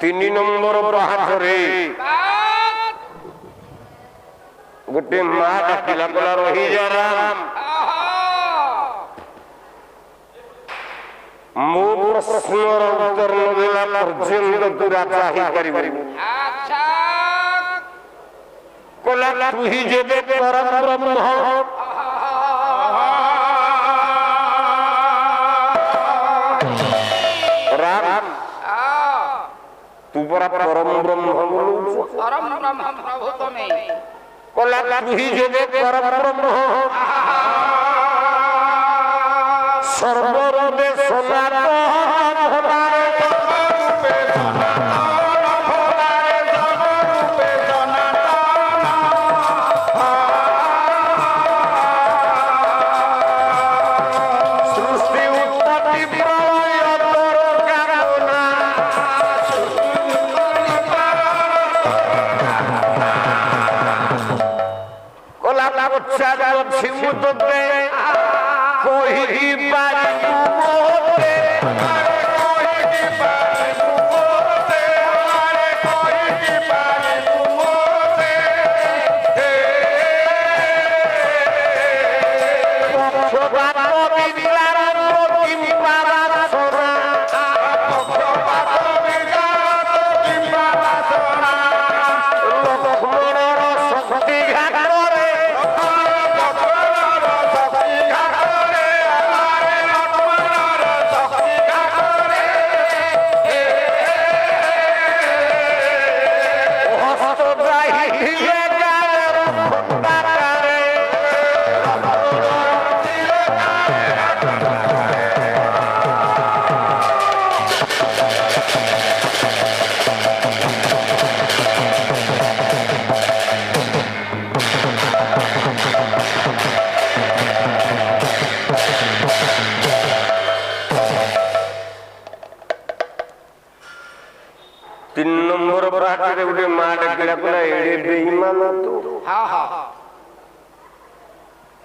3 নম্বর পাহাচরে গোটে মা ডাকিলা কলা রহি রাম মো প্রশ্নর উত্তর নদেলা পর্যন্ত তুরা চাহি পারিবি আচ্ছা কলা তুই যেবে পরম ব্রহ্ম রাম তু পরা পরম ব্রহ্ম বলুছ পরম ব্রহ্ম প্রভু তুমি কলা তুই যেবে পরম ব্রহ্ম সর্বরূপে সনাতন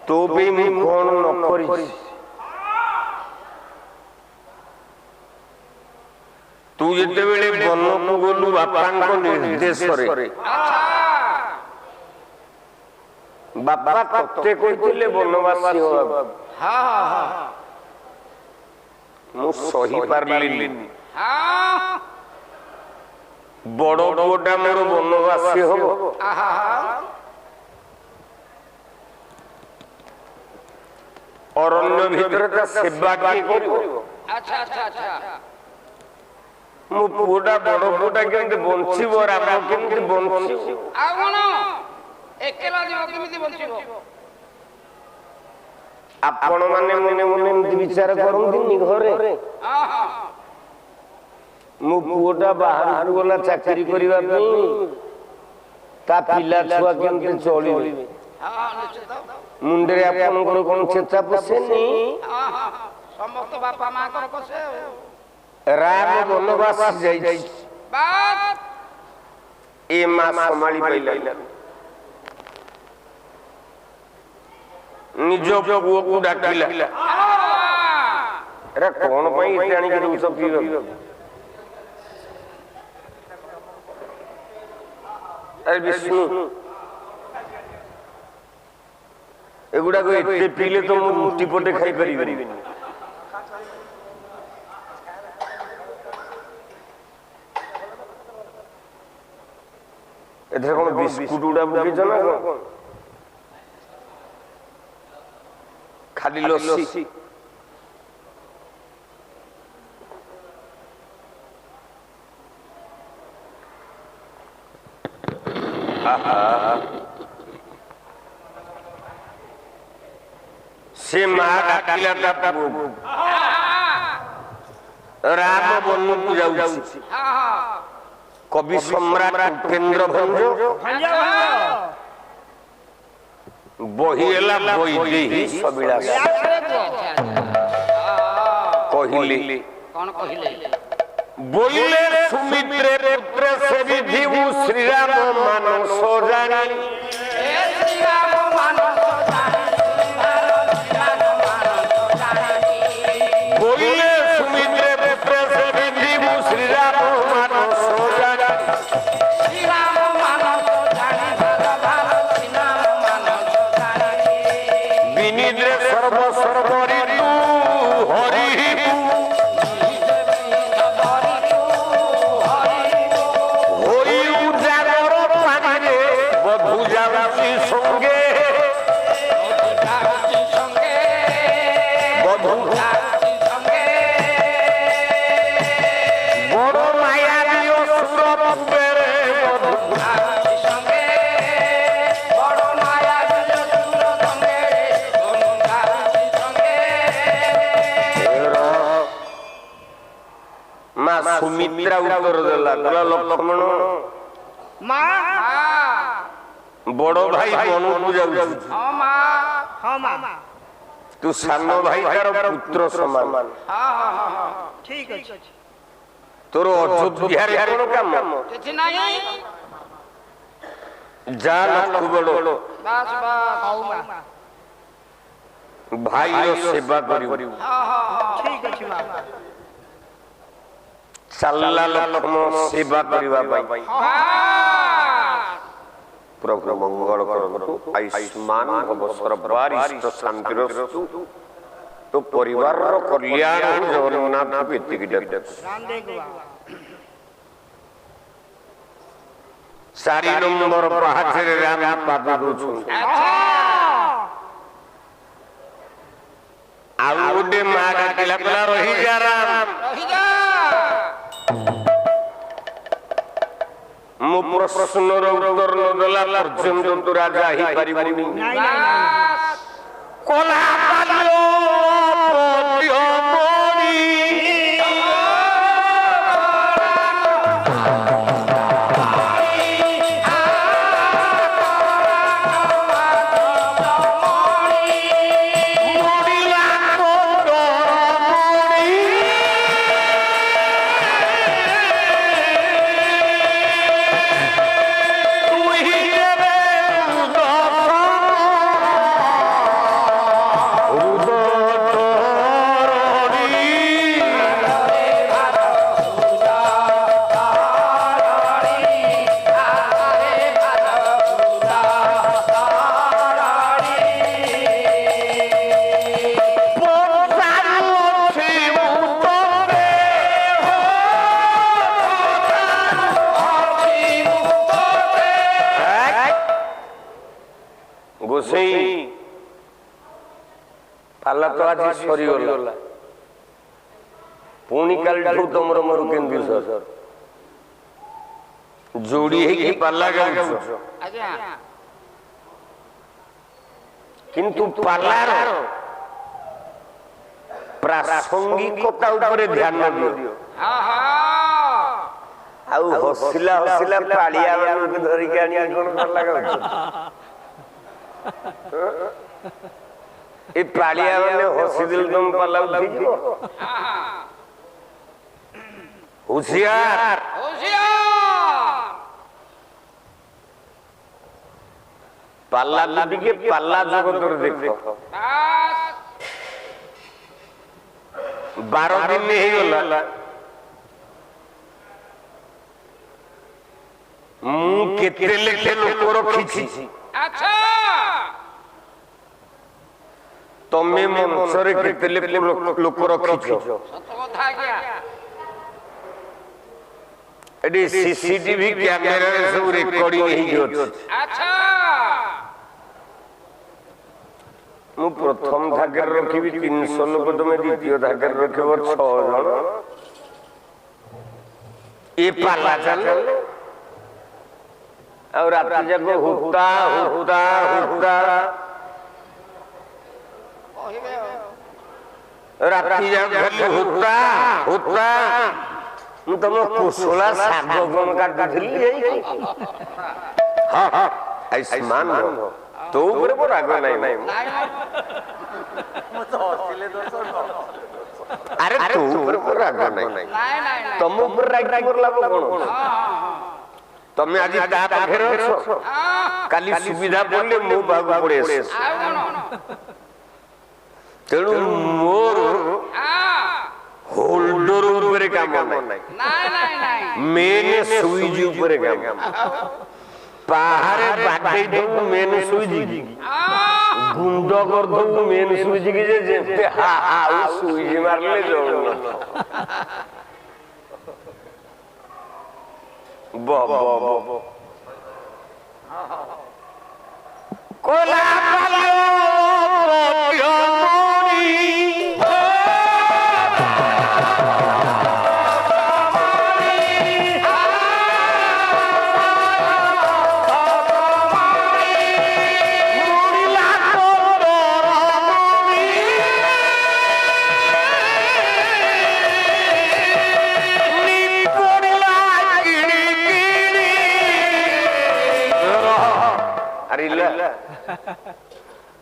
तो भी मु कोन न करी तू जते बेले बन को गलु बापान को निर्देश रे बापा तते कहिले बनवासी हो हां हां मु सही पारली हां बड़ बड़ा मोर बनवासी हो आहा अरण्य भीतर का सेवा की करिवो अच्छा अच्छा अच्छा मु पुडा बड़ पुडा केंते बंचिबो राम केंते बंचिबो आ कोन एकेला जीव केमिति बंचिबो आपण माने मने मने विचार करंती घरे हां हां मु पुडा बाहर गला चाकरी करिवा पई ता पिला छुआ केंते चलिबे हां निश्चित मुंडे आपन कोन चेता पसेनी समस्त बापा मां कर पसे राम बनवास जाई बात ए मां संभाली पइला निजो पुओ को डाकिला रे कोन पई इटाणी के दूस पीव अरे विष्णु एगुडा को एते पीले तो मु मुट्ठी पटे खाई परिबेनी एथे कोन बिस्कुट उडा बुकी जना कोन खाली लस्सी आहा से मां डाकिला ता राम बन को जाउछि कवि सम्राट उपेंद्र भंज बहिला बहिदेही सबिलास कहिले कोन कहिले बोले सुमित्रे पुत्र से विधि श्री राम मानस जानी श्री राम मानस बोले सुमित्रे पुत्र से विधि श्री राम मानस শ্রীরাম মানস জানি ভালো ভালো শ্রীরাম মানস জানি বিনিদ্রে সর্ব সর্বরিতু হরি হরি উজাগর পানিরে বধূ যাচ্ছি সঙ্গে বধূ বড় মায়া দিও সুরপের বধূ মা সুমিত্রা উত্তর দেলা লক্ষ্মণ মা বড় ভাই বনকু যাଉଛି তু সান ভাই তার পুত্র সমান ঠিক আছে তোর অযোধ্যারে কোন কাম কিছু নাই যা লক্ষ্য বড় বাস বাস ভাইর সেবা করিব ঠিক আছে মা চাল্লা লক্ষ্মণ সেবা করিবা পাই প্রভু মঙ্গল করন্তু আয়ুষ্মান ভব সর্বারিষ্ট শান্তিরস্তু তো পরিবারর কল্যাণ জগন্নাথ এତିকি ডাক চারি নম্বর পাহাচের রাম পাদ দଉଛନ୍ତି ଆଉ ଗୋଟେ ମା ଡାକିଲା କହିଲା ରହିଯା ରାମ ମୋ ପ୍ରଶ୍ନର ଉତ୍ତର ନ ଦେଲା ପର୍ଯ୍ୟନ୍ତ ତୁ ରାଜା ହେଇପାରିବୁନି କଲା ପାଲା ତ ଆଜି ସରିଗଲା ପୁଣି କାଲିଠୁ ତମର ମୋର କେନ୍ଦୁ ଯୋଡି ହେଇକି ପାଲା ଗାଉଛ କିନ୍ତୁ ପାଲାର ପ୍ରାସଙ୍ଗିକତା ଉପରେ ଧ୍ୟାନ ଦିଅ ଆଉ ହସିଲା ହସିଲା ପାଳିଆ ମାନଙ୍କୁ ଧରିକି ଆଣି କଣ ପାଲା ଗାଉଛ ଏ ପାଳିଆ ମାନେ ହସିଦେଲେ ତମ ପାଲା ଉଠିଯିବ ହୁସିଆର ପାଲା ଟିକେ ପାଲା ଜଗତରେ ଦେଖ 12 ଦିନ ହେଇଗଲା ମୁଁ କେତେ ଲେଖେ ଲୋକ ରଖିଛି ତମେ ମଞ୍ଚରେ କେତେ ଲୋକ ରଖିଛ ଏଠି ସିସିଟିଭି କ୍ୟାମେରାରେ ସବୁ ରେକର୍ଡିଂ ହେଇକି ଅଛି ମୁଁ ପ୍ରଥମ ଧାଗରେ ରଖିବି 300 ଲୋକ ତମେ ଦ୍ୱିତୀୟ ଧାଗରେ ରଖିବ 6 ଜଣ ଏ ପାଲା ଚାଲେ ଆଉ ରାତି ଯାକ ହୁତା ହୁତା ହୁତା ରାତି ଯାକ ଖାଲି ହୁତା ହୁତା ମୁଁ ତମ କୁଶଳା ଶାଗ କଣ କାଟୁଥିଲି ହଁ ହଁ ଆୟୁଷ୍ମାନ ତୋ ଉପରେ ମୋ ରାଗ ନାହିଁ ଆରେ ତୋ ଉପରେ ମୋ ରାଗ ନାହିଁ ତମ ଉପରେ ରାଗ ମୋର ଲାଭ କଣ ତମେ ଆଜି ତା ପାଖରେ ଅଛ କାଲି ସୁବିଧା ପଡିଲେ ମୋ ପାଖକୁ ପଳେଇ ଆସ ତେଣୁ ମୋର ହୋଲ୍ଡର ଉପରେ କାମ ନାହିଁ मेन सुईज ऊपर काम पाहारे बाटे दो मेन सुईज गुंड कर दो मेन सुईज की जे जेते हा हा सुईज मारले जोड़ बो बो बो कोला पालो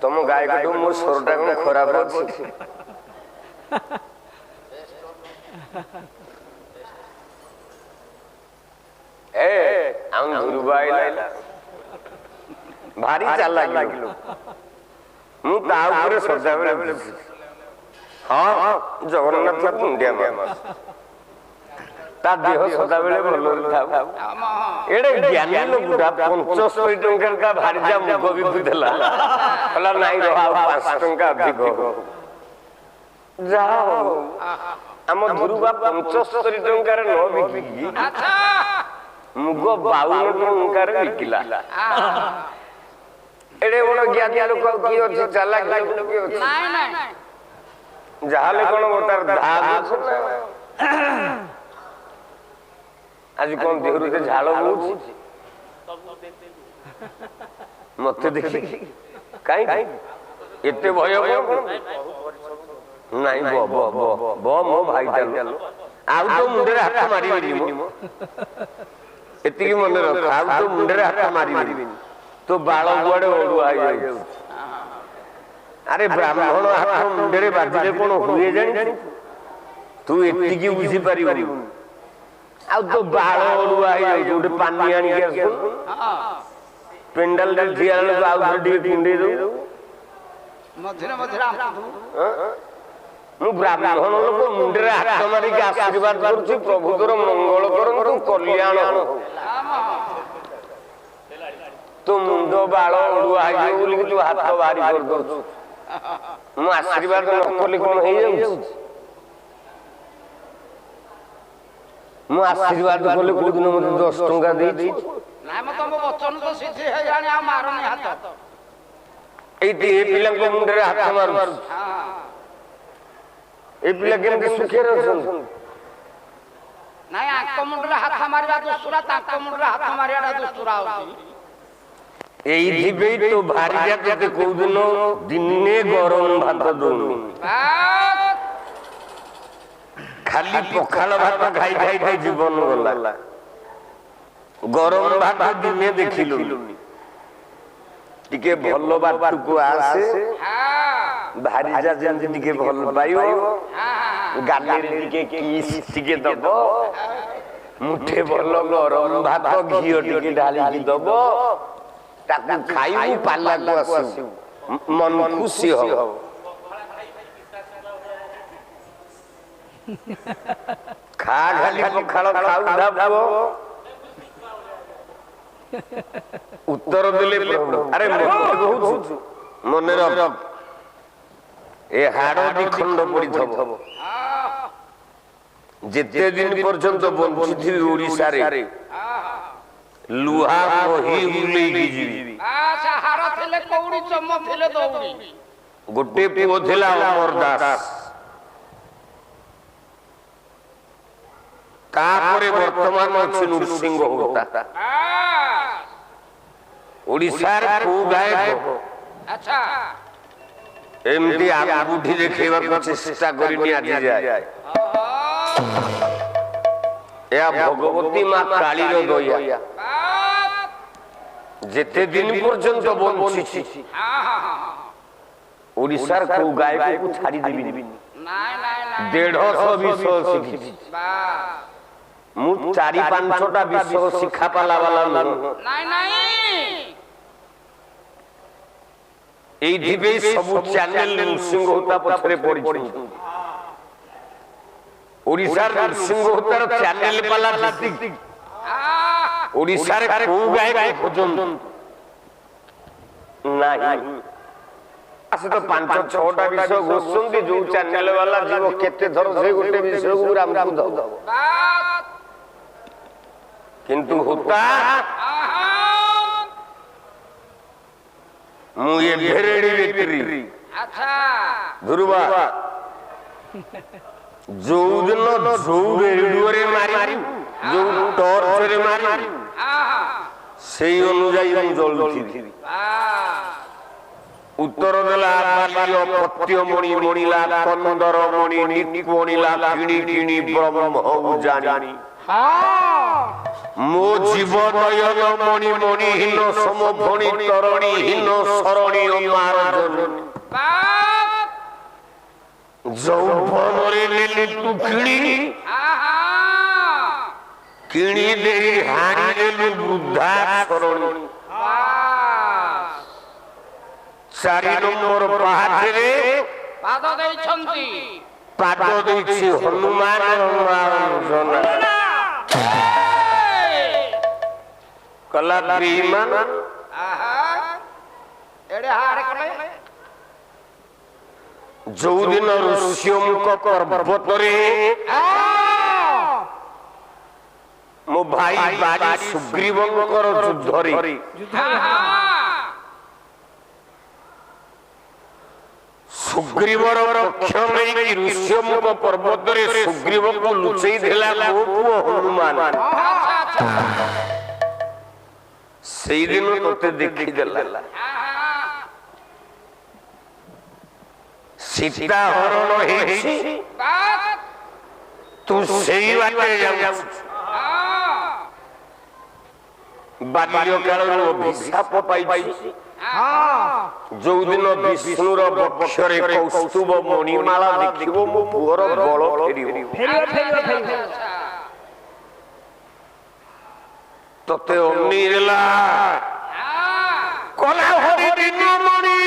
तुम गाय को मो स्वरटा कौन खराब अच्छी भारी चाल लगे सदा बेले हाँ जगन्नाथ कुंडिया ता देह सदा बेले भल एडे ज्ञानी लोकटा 75 टंका का भारी जा मुख भी देला हला नाही रहा 5 टंका अधिक जाओ हम धुरुबा 75 टंका रे न बिकी अच्छा मुग 52 टंका रे बिकिला एडे बड़ ज्ञानी लोक की अछि चालाक लोक की अछि नाही नाही जाले कोन मोटर धाग आज कौन देहरु से झाड़ बहुची मत देखी कहीं एते भय नहीं बो बो बो बो मो भाई चल आउ तो मुंडे रे हाथ मारी बिनी मो एति की मन रख आउ तो मुंडे रे हाथ मारी बिनी तो बाळ गुआडे ओडु आइ जाय अरे ब्राह्मण हाथ मुंडे रे बाजिले कोन हुए जानी तू एति की बुझी पारिबो आ तो बाळ ओडुआ है जोटे पानी आनी के पेंडल रे जियाल को आउ डी पिंडे दो मधुर मधुर मु ब्राह्मण लोक मुंडे रे हाथ मारी के आशीर्वाद करूची प्रभु तोर मंगल करन तू कल्याण हो तो मुंडो बाळ ओडुआ है बोली के तू हाथ बारी कर दो मु आशीर्वाद न करले कोन हे जाउ मु आशीर्वाद कले कोन दिन मते 10 टंका देई ना म तम वचन तो सिद्धि हे जाने आ मारनी हाथ ए पिला को मुंडे रे हाथ मारू हां ए पिला केन के सुखे रहसन नाही आक मुंडे रे हाथ मारिबा दुसुरा ताक मुंडे रे हाथ मारियाडा दुसुरा होती एई दिबे तो भारी जाते को दिने गरम भात दोनु खाली पखाल भात खाई खाई खाई जीवन गला गरम भात दिने देखिलु टिके भलो बात को आसे भारी जा जल्दी टिके भल पाइयो गाली रे टिके किस टिके दबो मुठे भलो गरम भात घियो टिके ढाली की दबो ताकू खाइबू पाला को आसु मन खुशी हो खा खाली पखाल खाऊ धाबो उत्तर देले अरे कहू मने रख ए हाड़ खंड पड़ी थब जेते दिन पर्यंत बंची ओडिसा रे लुहा कही उलेगी जीवी अच्छा हाड़ थले कौड़ी चम थले दौड़ी गोटे पुओ थिला अमरदास तापरे वर्तमान अछि नृसिंह होता ओडिसा रे को गायक अच्छा एमती आ बुढ़ी देखेबा को चेष्टा करिनी आज जाय या भगवती मां काली रो दया जेते दिन पर्यंत बंची ओडिसा रे को गायक को छाड़ी देबी नाय 150 विषय शिखी मु 4-5 विषय शिक्षा पाला वाला नाय नाय एई दिबे सब चैनल नृसिंह होता पछरे पड़ी ওড়িশার নৃসিংহতার চ্যানেল পালা জাতি ওড়িশার কোউ গায়ক খোঁজন্ত নাই আসে তো 5-6টা বিষয় ঘোষନ୍ତି ଯୋଉ ଚ୍ୟାନେଲ ବାଲା ଯିବ କେତେ ଥର ସେ ଗୋଟେ ବିଷୟକୁ ଆମକୁ ଦବ କିନ୍ତୁ ହୋତା ମୁଁ ଏ ଭେରେଡି ଭିତରି ଆଚ୍ଛା ଧ୍ରୁବା ଯୋଉ ଦିନ ଯୋଉ ରେଡିଓରେ ମାରି ଯୋଉ ଟର୍ଚରେ ମାରି ସେଇ ଅନୁଯାୟୀ ମୁଁ ଜଳୁଥିଲି ଉତ୍ତର ଦେଲା ବାଲ୍ୟ ପତ୍ୟମଣି ମଣିଲା କନ୍ଦର ମଣି ନିକୁ ମଣିଲା କିଣି କିଣି ବ୍ରହ୍ମ ଜାଣି ମୋ ଜୀବ ନୟନ ମଣି ମଣିହୀନ ସମଭଣୀ ତରଣୀହୀନ ସରଣୀ ମାର୍ଜନ ଯୌବନରେ ନେଲି ତୁ କିଣି କିଣି ଦେଇ ହାଣି ଦେଲୁ ବୃଦ୍ଧା ସରଣୀ 4 নম্বর পাহাড়ে ପାଦ ଦେଇଛନ୍ତି ପାଦ ଦେଇଛି ହନୁମାନ କଲା ବିମାନ ଏଡେ ହାଡେ କଲେ ଯୋଉଦିନ ଋଷ୍ୟମୁଖ ପର୍ବତରେ ମୋ ଭାଇ ବାରି ସୁଗ୍ରୀବଙ୍କର ଯୁଦ୍ଧରେ ସୁଗ୍ରୀବର ପକ୍ଷ ନେଇକି ଋଷ୍ୟମୁଖ ପର୍ବତରେ ସୁଗ୍ରୀବକୁ ଲୁଚେଇ ଦେଲା ମୋ ପୁଅ ହନୁମାନ ସେଇଦିନ ତତେ ଦେଖିଦେଲା ସୀତା ହରଣ ହେଇଛି ତୁ ସେଇ ବାଟେ ଯାଉଛୁ ବାଲ୍ୟ କାଳରୁ ଅଭିଶାପ ପାଇଛି ଯୋଉଦିନ ବିଷ୍ଣୁର ବକ୍ଷରେ କୌସ୍ତୁଭ ମଣିମାଳା ଦେଖିବ ମୋ ପୁଅର ବଳ ଫେରିବ ତତେ ଅନେଇଲା କଲା ହରି ଦିନ ମଣି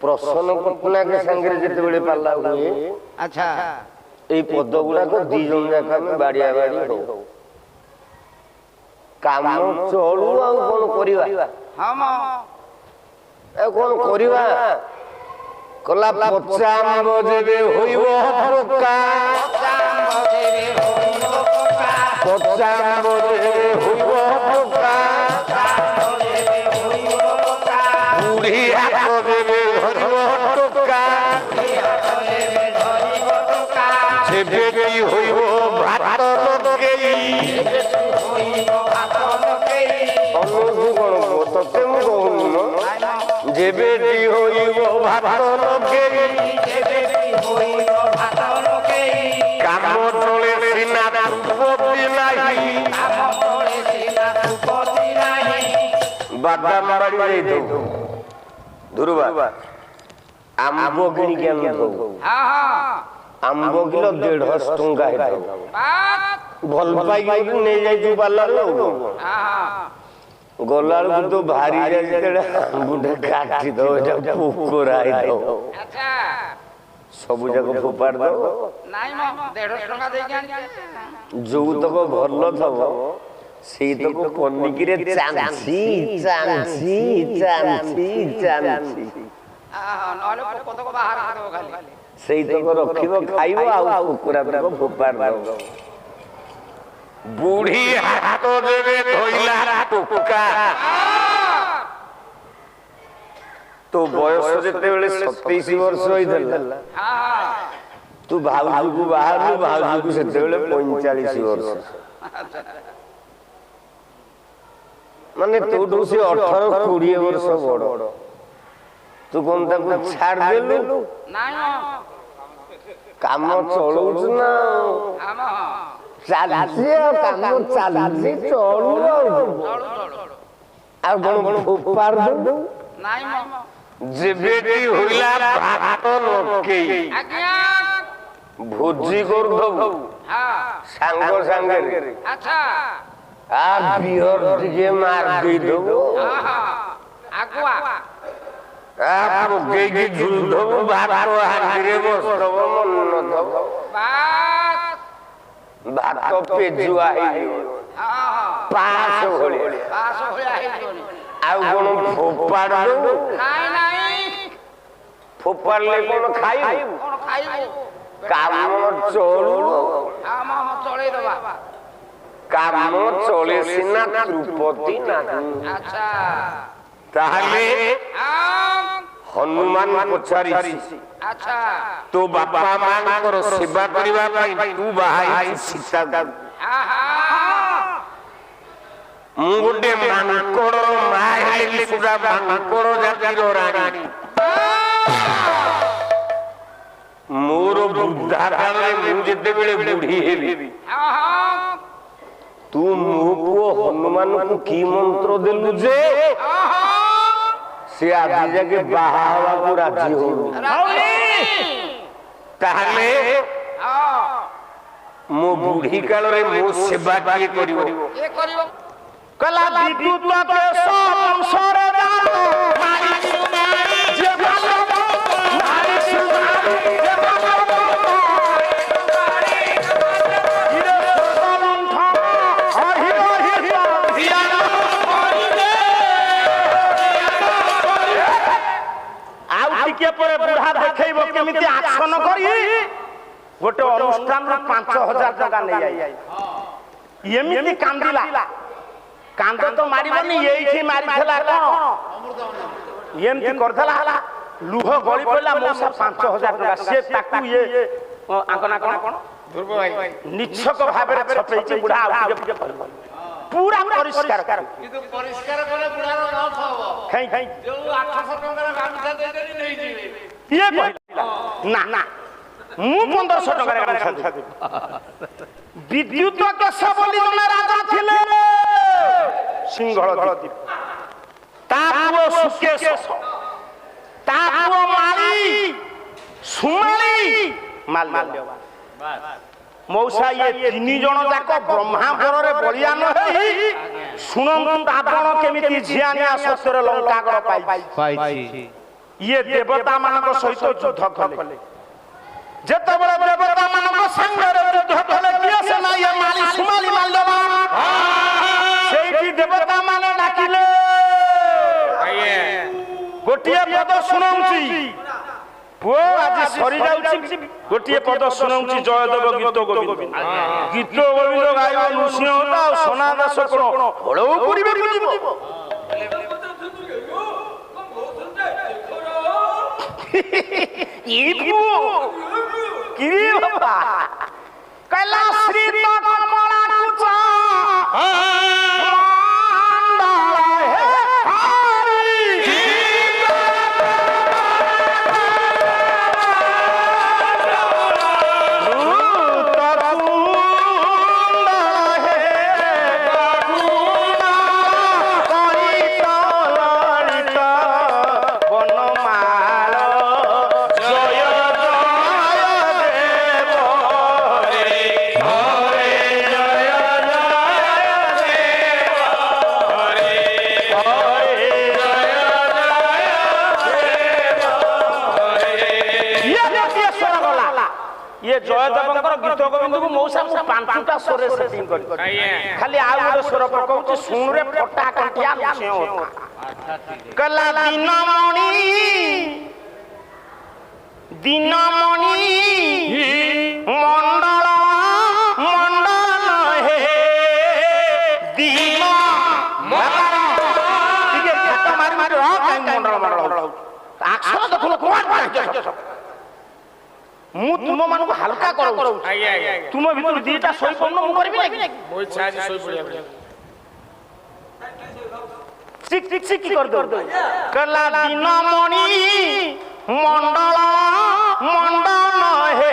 प्रसन्न पटनायक संगे जिते पाला हुए अच्छा এই পদ গুড়াক দুইজন যাক আমি বাড়িয়া বাড়ি হও কাম চলু আর কোন করিবা হাম এ কোন করিবা কলা পচাম্ব যেবে হইব পোকা পচাম্ব যেবে হইব পোকা বুড়ি হাত দেবে ধরিব টোকা যেবে হইব ভাত লগেই অনুভূ কোন ততে মু কহুন যেবে হইব ভাত লগেই কাম চলে সিনা উপতি নাই বাদাম বাড়ি যাই তো ধুরবা आंब किणी के आनथौ आंब किलो 150 टंका हेथौ भल पाई के नै जाई छु पार्लर गला तो भारी जाए आंबुटा काटी दो पोकरा अच्छा सब जाक फोपाड़ दो नाइ म 150 टंका दे के जो तक भल थबो से तक पनिकी रे चांसी चांसी चांसी चांसी नहले पोको तक बाहर करबो खाली से तक रखिबो खाइबो आ पोकरा तक फोपाड़ दो बुढ़ी हाथ देवे धोइला टोका तो बयस जेते बेले 27 वर्ष होइतला तू भाउजू को बाहर नु भाउजू को सेते बेले 45 वर्ष माने तू से 18 20 वर्ष बड़ तू कोन ताको छाड़ देलु नाही काम चलौछ ना चालছে কাম চালছে চলু আর কোন উপপার দউ নাই যে বেটি হইলা ভাত লোকে আজ্ঞা ভোজি কর দউ হ্যাঁ সাঙ্গ সাঙ্গে আচ্ছা আর বিহর দিকে মার দেই দউ আগুয়া আর গেগি ঝুল দউ ভাত হাঁড়িরে বসতব মন দউ বাস भात पे जुआ पास होया आउ कोन फोपाड़ दो नाही नाही फोपाड़ ले कोन खाइबो कोन खाइबो काम चलू काम चले दबा काम चले सिना तिरुपति ना अच्छा ताहले हनुमान पचारिसी अच्छा तो बापा मांकर सेवा करिबा पई तू बाहाई सीता आहा मुगुडे मानकोड़ माहेली सुदा मानकोड़ जातिरो रानी मोर बुद्धा काले मु जेते बेले बुढ़ी हेबी आहा तू मुको हनुमान को की मंत्र देलु जे आहा से आदि जाके बाहावा को राजी हो ताहले मो बुढ़ी काल रे मो सेवा किए करिवो ए करिवो कला विद्युत पे संसार जानो मारी सुनाई जे भालो मारी सुनाई जे भालो मारी हिरे सदमंथ अहिरो हिरिया हियानो करिले आउ टिके परे बुढ़ा देखैबो केमिति आक्षन करी गोटे अनुष्ठान रो 5000 टका नै जाई एमिति कांदिला कांद तो मारिबनी एठी मारिथला कोन एमती करथला लुह गली पड़ला मोसा 5000 टका से ताकू ये आंकना कोन ध्रुव भाई निच्छक भाबरे छपेची बुढ़ा आउ पूरा परिष्कार किंतु परिष्कार करे बुढ़ा रो न थबो खै खै जो 800 टका गामछा दे देनी नै जीवे ये कहला ना ना मु 1500 टका गामछा दे विद्युत के सबली जने राजा थिले सिंहल द्वीप तापुओ सुकेश तापुओ माली सुमाली माल्यवान मौसा ये तीन जन जाक ब्रह्मापुर रे बलियान हेई सुनंतु आपण केमिति झियानिया सत्तर लंका गड़ पाई ये देवता मानक सहित युद्ध कले जेते बड़े देवता मानक संग रे युद्ध कले किया से ना ये माली सुमाली माल्यवान सेठी देवता माने डाकिले गोटिए पद सुनाउची पुओ आज सरी जाउची गोटिए पद सुनाउची जयदेव गीत गोविंद गीत गोविंद गाइबो नृसिंह होता सोना दास कोन हळौ करिबे बुझिबो ई पुओ की बाबा कैलाश श्री तो कमला कुचा ये जयदेवଙ୍କର ଗୀତ ଗୋବିନ୍ଦକୁ ମଉସା ମୁଁ ପାଞ୍ଚଟା ସ୍ୱରରେ ସେଟିଂ କରି ଖାଲି ଆଉ ଗୋଟେ ସ୍ୱର ପକାଉଛି ଶୁଣରେ ଫଟା କାଠିଆ ମୁଛେ ହୋତା କଲା ଦିନମଣି ମଣ୍ଡଳ ମଣ୍ଡଳ ହେ ଦିନ ଟିକେ ଫଟା ମାରି ମାରି ରହ କାଇଁ ମଣ୍ଡଳ ମଣ୍ଡଳ ଆକ୍ଷର ଦେଖୁନ କୋଣ ମୁଁ ତୁମ ମାନଙ୍କୁ ହାଲକା କରାଉଛି ତୁମ ଭିତରୁ ଦିଟା ଶୋଇ ପଡୁନ ମୁଁ କରିବି ଚିକ୍ କରିଦଉ କଲା ଦିନମଣି ମଣ୍ଡଳ ମଣ୍ଡଳ ହେ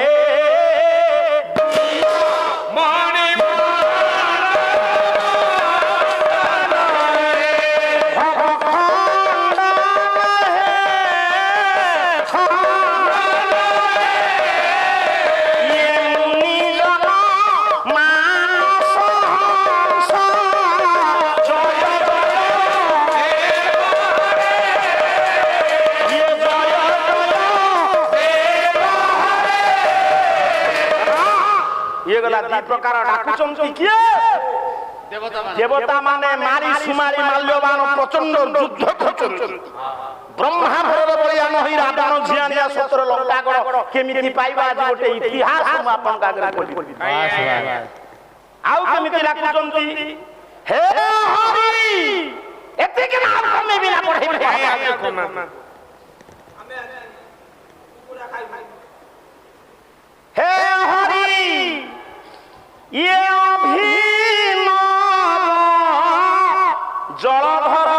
प्रकार डाकुचंती किए देवता माने मारी सुमारी माल्यवान प्रचंड युद्ध करचंती ब्रह्मा भरर बलियान होई रावण झियानिया 17 लंकागड़ केमिति पाइबा आज गोटे इतिहास हम आपन कागरे पढि आउ केमिति डाकुचंती हे हरि एते के नाम हमें बिना पढै हे हरि ये अभिनव जलधर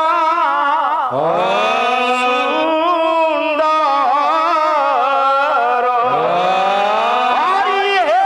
सुंदर हरि हे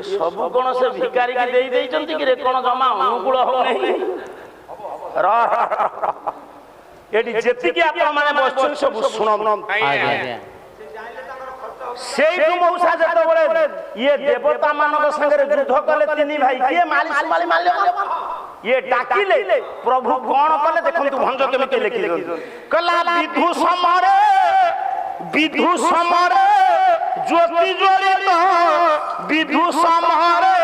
सब कोन से भिखारी की देई देइचंती कि रे कोन जमा अनुकूल हो नहीं एडी जेति कि आपण माने बसछन सब सुनम सेई मौसा जत बळे ये देवता मानक संगे युद्ध कले तीन भाई के माली सुमाली माल्य ये डाकिले प्रभु कोन कले देखंतु भंज केमिति लिखि कला विधु समरे ज्योति ज्वलित विधु समरे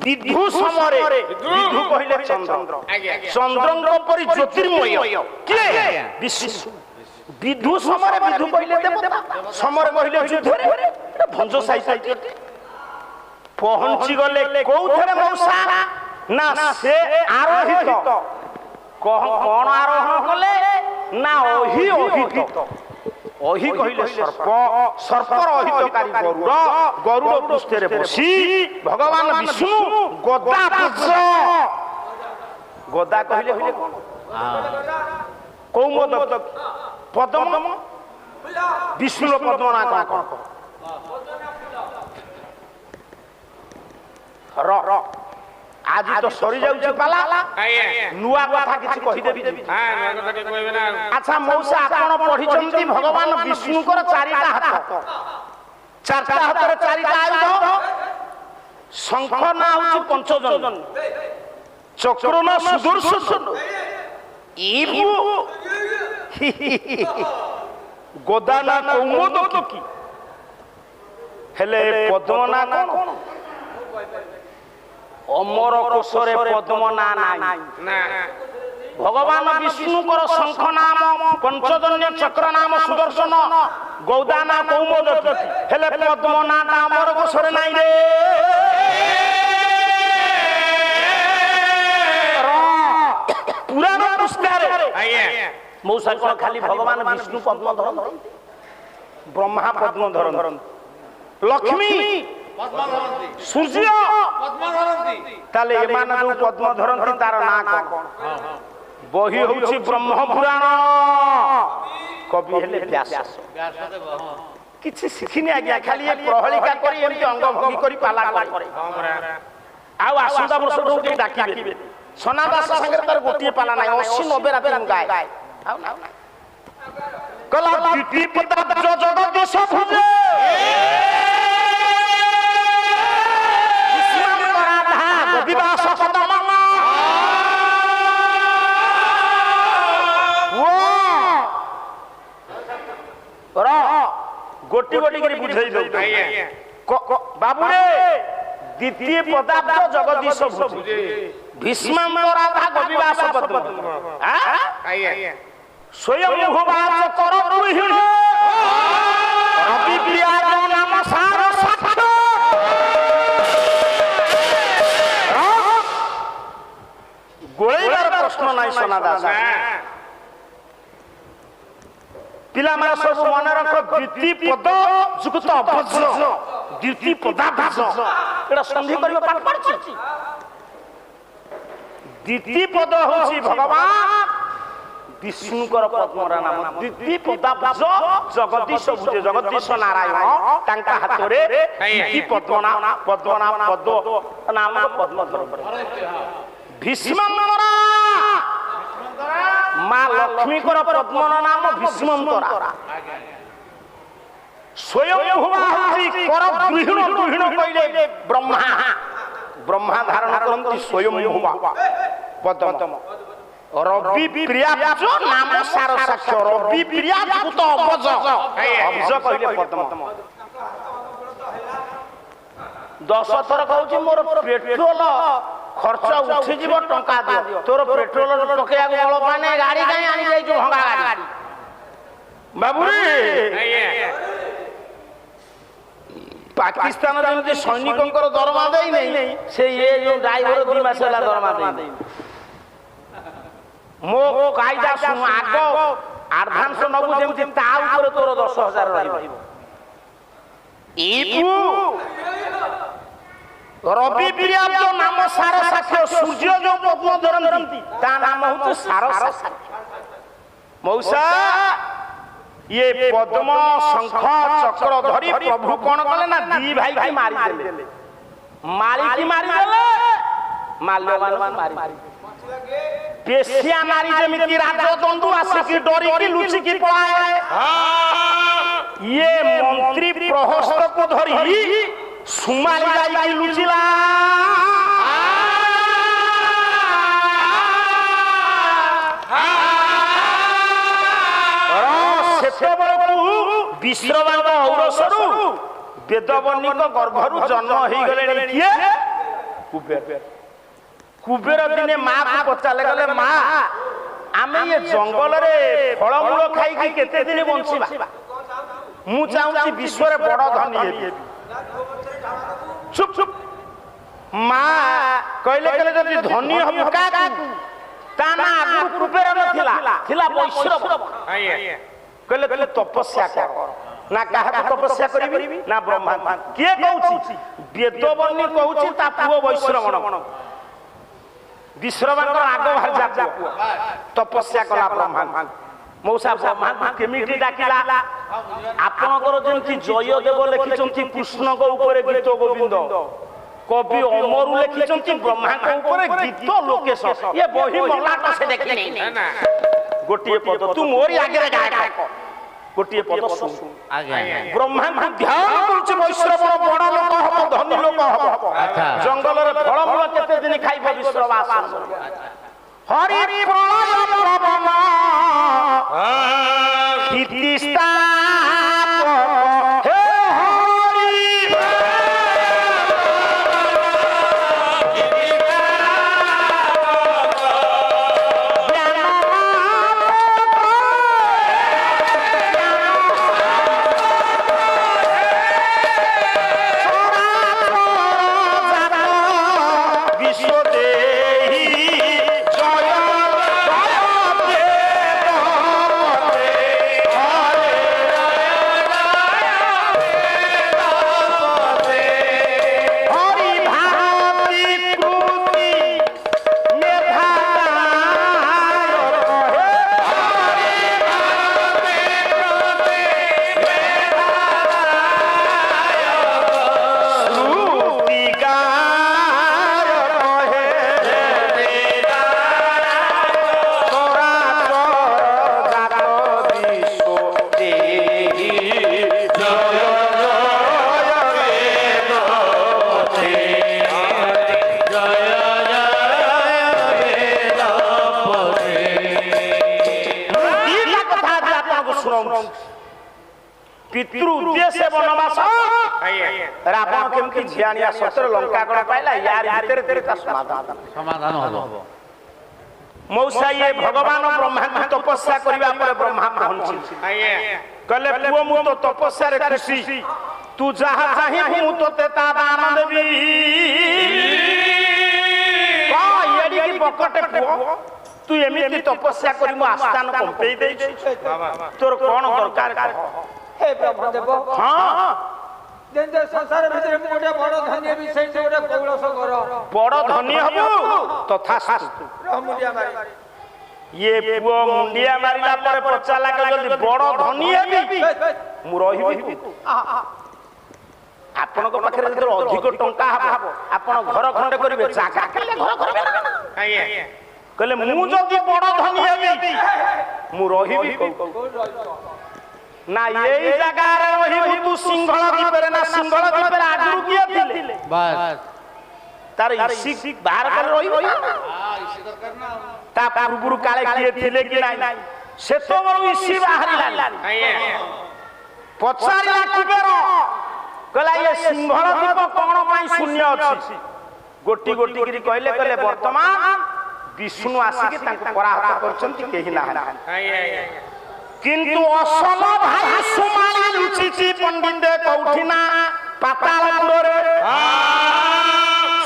विधु समरे विधु कहिले चंद्र चंद्रंग परि ज्योतिर्मय के विश्व विधु समरे विधु कहिले देवता समरे कहिले युद्धरे भंज साइड पहुंची गले कोउथरे मौसा ना से आरोहित कोन आरोहण कले ना ओही ओहित ओही कहिले सर्प सर्पर अहितकारी गरुड़ पृष्ठरे बसी भगवान विष्णु गदा पुज गदा कहिले कोन कौमद पद्म विष्णु पद्म ना कोन र आज तो सरी जाउची पाला नुआ कथा किछि कहि देबी हां नुआ कथा के कहबे ना अच्छा मौसा आपण पढिचंती भगवान विष्णुकर चारिटा हाथ चारटा हाथरे चारिटा आयुध शंख ना होची पंचजन चक्र ना सुदर्शन इबु ଗୋଦାନା କୌମୋଦ କି ହେଲେ ପଦ୍ମ ନା କଣ? ଅମର କୋଷରେ ପଦ୍ମ ନା ନାହିଁ। ଭଗବାନ ବିଷ୍ଣୁଙ୍କର ଶଙ୍ଖ ନାମ ପଞ୍ଚଜନ୍ୟ ଚକ୍ର ନାମ ସୁଦର୍ଶନ ଗୌଦାନା କୌମୋଦ ହେଲେ ପଦ୍ମ ନାଟା ଅମର କୋଷରେ ନାହିଁ ରେ। ପୁରାଣ ପୃଷ୍ଠାରେ ମଉସା କଣ ଖାଲି ଭଗବାନ ବିଷ୍ଣୁ ପଦ୍ମ ଧରନ୍ତି? ବ୍ରହ୍ମା ପଦ୍ମ ଧରନ୍ତି, ଲକ୍ଷ୍ମୀ ସୂର୍ଯ୍ୟ ତାହେଲେ ଏମାନେ ଯୋଉ ପଦ୍ମ ଧରନ୍ତି ତାର ନାଁ କଣ? ବହି ହଉଛି ବ୍ରହ୍ମ ପୁରାଣ, କବି ହେଲେ ବ୍ୟାସ। କିଛି ଶିଖିନି ଆଜ୍ଞା, ଖାଲି ପ୍ରହଳିକା କରି ଏମିତି ଅଙ୍ଗ ଭଙ୍ଗି କରି ପାଲା କରେ। ଆଉ ଆସନ୍ତା ବର୍ଷ ଟିକେ ଡାକିବେ। ସନାଦାସ ସାଙ୍ଗରେ ତାର ଗୋଟିଏ ପାଲା ନାହିଁ, 80-90 ରାତି ମୁଁ ଗାଏ। କଲା ଦ୍ୱିତୀୟ ପଦାବ୍ଜ ଜଗଦୀଶ ଭୁଜେ ବିବାସ ପଦମମା ଗୋଟି ଗୋଟି କରି ବୁଝେଇ ଦଉ ବାବୁରେ। ଦ୍ୱିତୀୟ ପଦାବ୍ଜ ଜଗଦୀଶ ଭୁଜେ ଭୀଷ୍ମରାଧା ଗୋବିବାସ ପଦ୍ମ ସ୍ୱୟଂ ଭୁବାଚ କର ଗୃହିଣୀ ରବି ବିରାଜ ନାମ ସାର ସାକ୍ଷ। ଗୋଳେଇବାର ପ୍ରଶ୍ନ ନାହିଁ ସନାଦାସ। ପିଲାମାନେ ସବୁ ମନେ ରଖ, ଦ୍ୱିତୀୟ ପଦ ଯୁକ୍ତ ଅଭଜ ଦ୍ୱିତୀୟ ପଦାବ୍ଜ ଏଟା ସନ୍ଧି କରିବା ପାଠ ପଢିଛି। ଦ୍ୱିତୀୟ ପଦ ହଉଛି ଭଗବାନ ବିଷ୍ଣୁଙ୍କର ପଦ୍ମର ନାମ। ଦ୍ୱିତୀୟ ପଦାବ୍ଜ ଜଗଦୀଶ ଭୁଜେ ଜଗଦୀଶ ନାରାୟଣ ତାଙ୍କ ହାତରେ ପଦ୍ମ ନାମ ପଦ୍ମ ଧରନ୍ତି। ଭୀଷ୍ମନ୍ତରା ମା ଲକ୍ଷ୍ମୀଙ୍କର ପଦ୍ମର ନାମ ଭୀଷ୍ମନ୍ତରା। ସ୍ୱୟଂ ଭୁବା ହଉଛି କର ଗୃହିଣ, ଗୃହିଣ କହିଲେ ବ୍ରହ୍ମା। ବ୍ରହ୍ମା ଧାରଣ କରନ୍ତି ସ୍ୱୟଂ ଭୁବା ପଦ୍ମ। ରବି ପ୍ରିୟାବ୍ଜ ନାମ ସାର ସାକ୍ଷ, ରବି ପ୍ରିୟା ଯୁକ୍ତ ଅବଜ, ଅବଜ କହିଲେ ପଦ୍ମ। 10 ଥର କହୁଛି ମୋର ପେଟ୍ରୋଲ ଖର୍ଚ୍ଚ ଉଠିଯିବ, ଟଙ୍କା ଦିଅ। ତୋର ପେଟ୍ରୋଲ ପକେଇବାକୁ ବଳ ପାନେ ଗାଡି କାହିଁ ଆଣି ଯାଇଛୁ ଭଙ୍ଗା ଗାଡି ବାବୁରେ। ପାକିସ୍ତାନ ଯେମିତି ସୈନିକଙ୍କର ଦରମା ଦେଇନି, ସେ ଇଏ ଯୋଉ ଡ୍ରାଇଭର 2 ମାସ ହେଲା ଦରମା ଦେଇନି। ମୋ କାଇଦା ଶୁଣ, ଆଗ ଆଡଭାନ୍ସ ନବୁ ଯେମିତି ତା ଉପରେ ତୋର 10,000 ରହିବ। ରବି ପ୍ରିୟାବ୍ଜ ନାମ ସାର ସାକ୍ଷ, ସୂର୍ଯ୍ୟ ଯୋଉ ପଦ୍ମ ଧରନ୍ତି ତା ନାମ ହଉଛି ସାର ସାକ୍ଷ। ମଉସା ଇଏ ପଦ୍ମ ଶଙ୍ଖ ଚକ୍ର ଧରି ପ୍ରଭୁ କଣ କଲେ ନା 2 ଭାଇକି ମାରିଦେଲେ। ମାରିକି ମାରିଦେଲେ ମାଲ୍ୟବାନଙ୍କୁ ମାରିଦେଲେ। পেশিয়া নারী যেমিতি রাজদণ্ডু আসিকি ডরিকি লুচিকি পলায়, ইয়ে মন্ত্রী প্রহস্তকু ধরি সুমালি যাইকি লুচিলা। সেতবেলকু বিশ্রবাঙ্গ ঔরসরু বেদবর্ণিক গর্ভরু জন্ম হয়ে গেলেন কিয়ে? কুবের। কুবের দিনে মা কু পচালে গলে, মা আমি এ জঙ্গলরে ফলমূল খাইকি কেতে দিন বঞ্চিবা? মু চাহুছি বিশ্বরে বড় ধনী হেবি। চুপ চুপ। মা কইলে কইলে যদি ধনী হব কাকু, তা না আগুন কুবের নথিলা, থিলা বৈষ্ণব। কইলে কইলে তপস্যা কর। না কাহাকে তপস্যা করিবি? না ব্রহ্মা। কে কହୁছি? বেদবর্ণী কହୁছি তা পুଅ বৈশ্রবণ। বিশ্রবাঙ্গ আগ বাহার যা পুଅ তপস্যা কলা ব্রহ্মা। মৌসা ব্রহ্মা কেমিটি ডাকিলা? আপনার যেমতি জয়দেব লিখিছেন কৃষ্ণଙ୍କ উপরে গীত গোবিন্দ, কবি অমরু লিখিছেন ব্রহ্মাଙ୍କ উপরে গীত লোকেশ। এ বহি মলাট সে দেখিনি। গোটিয়ে পদ তু মোরি আগে গায়, গোটিয়ে পদ শুন। ব্রহ্মাଙ୍କୁ ধ্যান করছে বৈশ্রবণ, বড় লোক হব, ধনী লোক হব, জঙ্গলের ফলমূল কেতে দিন খাইব বিশ্রবাস। হরি প্রলয় প্রবণ କୀର୍ତ୍ତି ସ୍ଥାପକ ହେ ହରି पितृ उद्देश्य वनवास रावण केमती झियानिया सतर लंका गण पाइला यार भीतर तेरे का समाधान हो मौसा ये भगवान ब्रह्मा की तपस्या करिवा पर ब्रह्मा पहुंची कहले पुओ मु तो तपस्या रे खुशी तू जहा चाहि मु तो ते ता दान देबी का येडी की पकटे पुओ तू एमिति तपस्या करि मु आस्थान कंपेई दे तोर कोन दरकार हे प्रभु देव हां देंदे संसार भीतर मोटे बड़ धनी भी सेई गोटे कौलस घर बड़ धनी हबु तथास्तु मुंडिया मारी ये पुओ मुंडिया मारिला पर पचाला के जल्दी बड़ धनी हेबी मु रहिबी आपन को पाखरे जदि अधिक टंका हबो आपन घर खंडे करिवे जागा केले घर करबे ना कहले मु जदि बड़ धनी हेबी मु रहिबी ना यही जगह रे रहिबू तू सिंहल दीपरे ना सिंहल दीपरे आगुरु किए थिले बस तार इसी बाहर कर रहिबो हां इसी दरकार ना ता पूर्वरु काले किए थिले कि नाही से तो मरु इसी बाहरी लानी पचारिला किबेर कहला ये सिंहल दीप कोन पई शून्य अछि गोटी गोटी गिरी कहले कहले वर्तमान विष्णु आसी के तांको पराहत करचंती केहि ना किंतु असम भाई सुमाली लुचिची पंडित कौठिना पातालपुर रे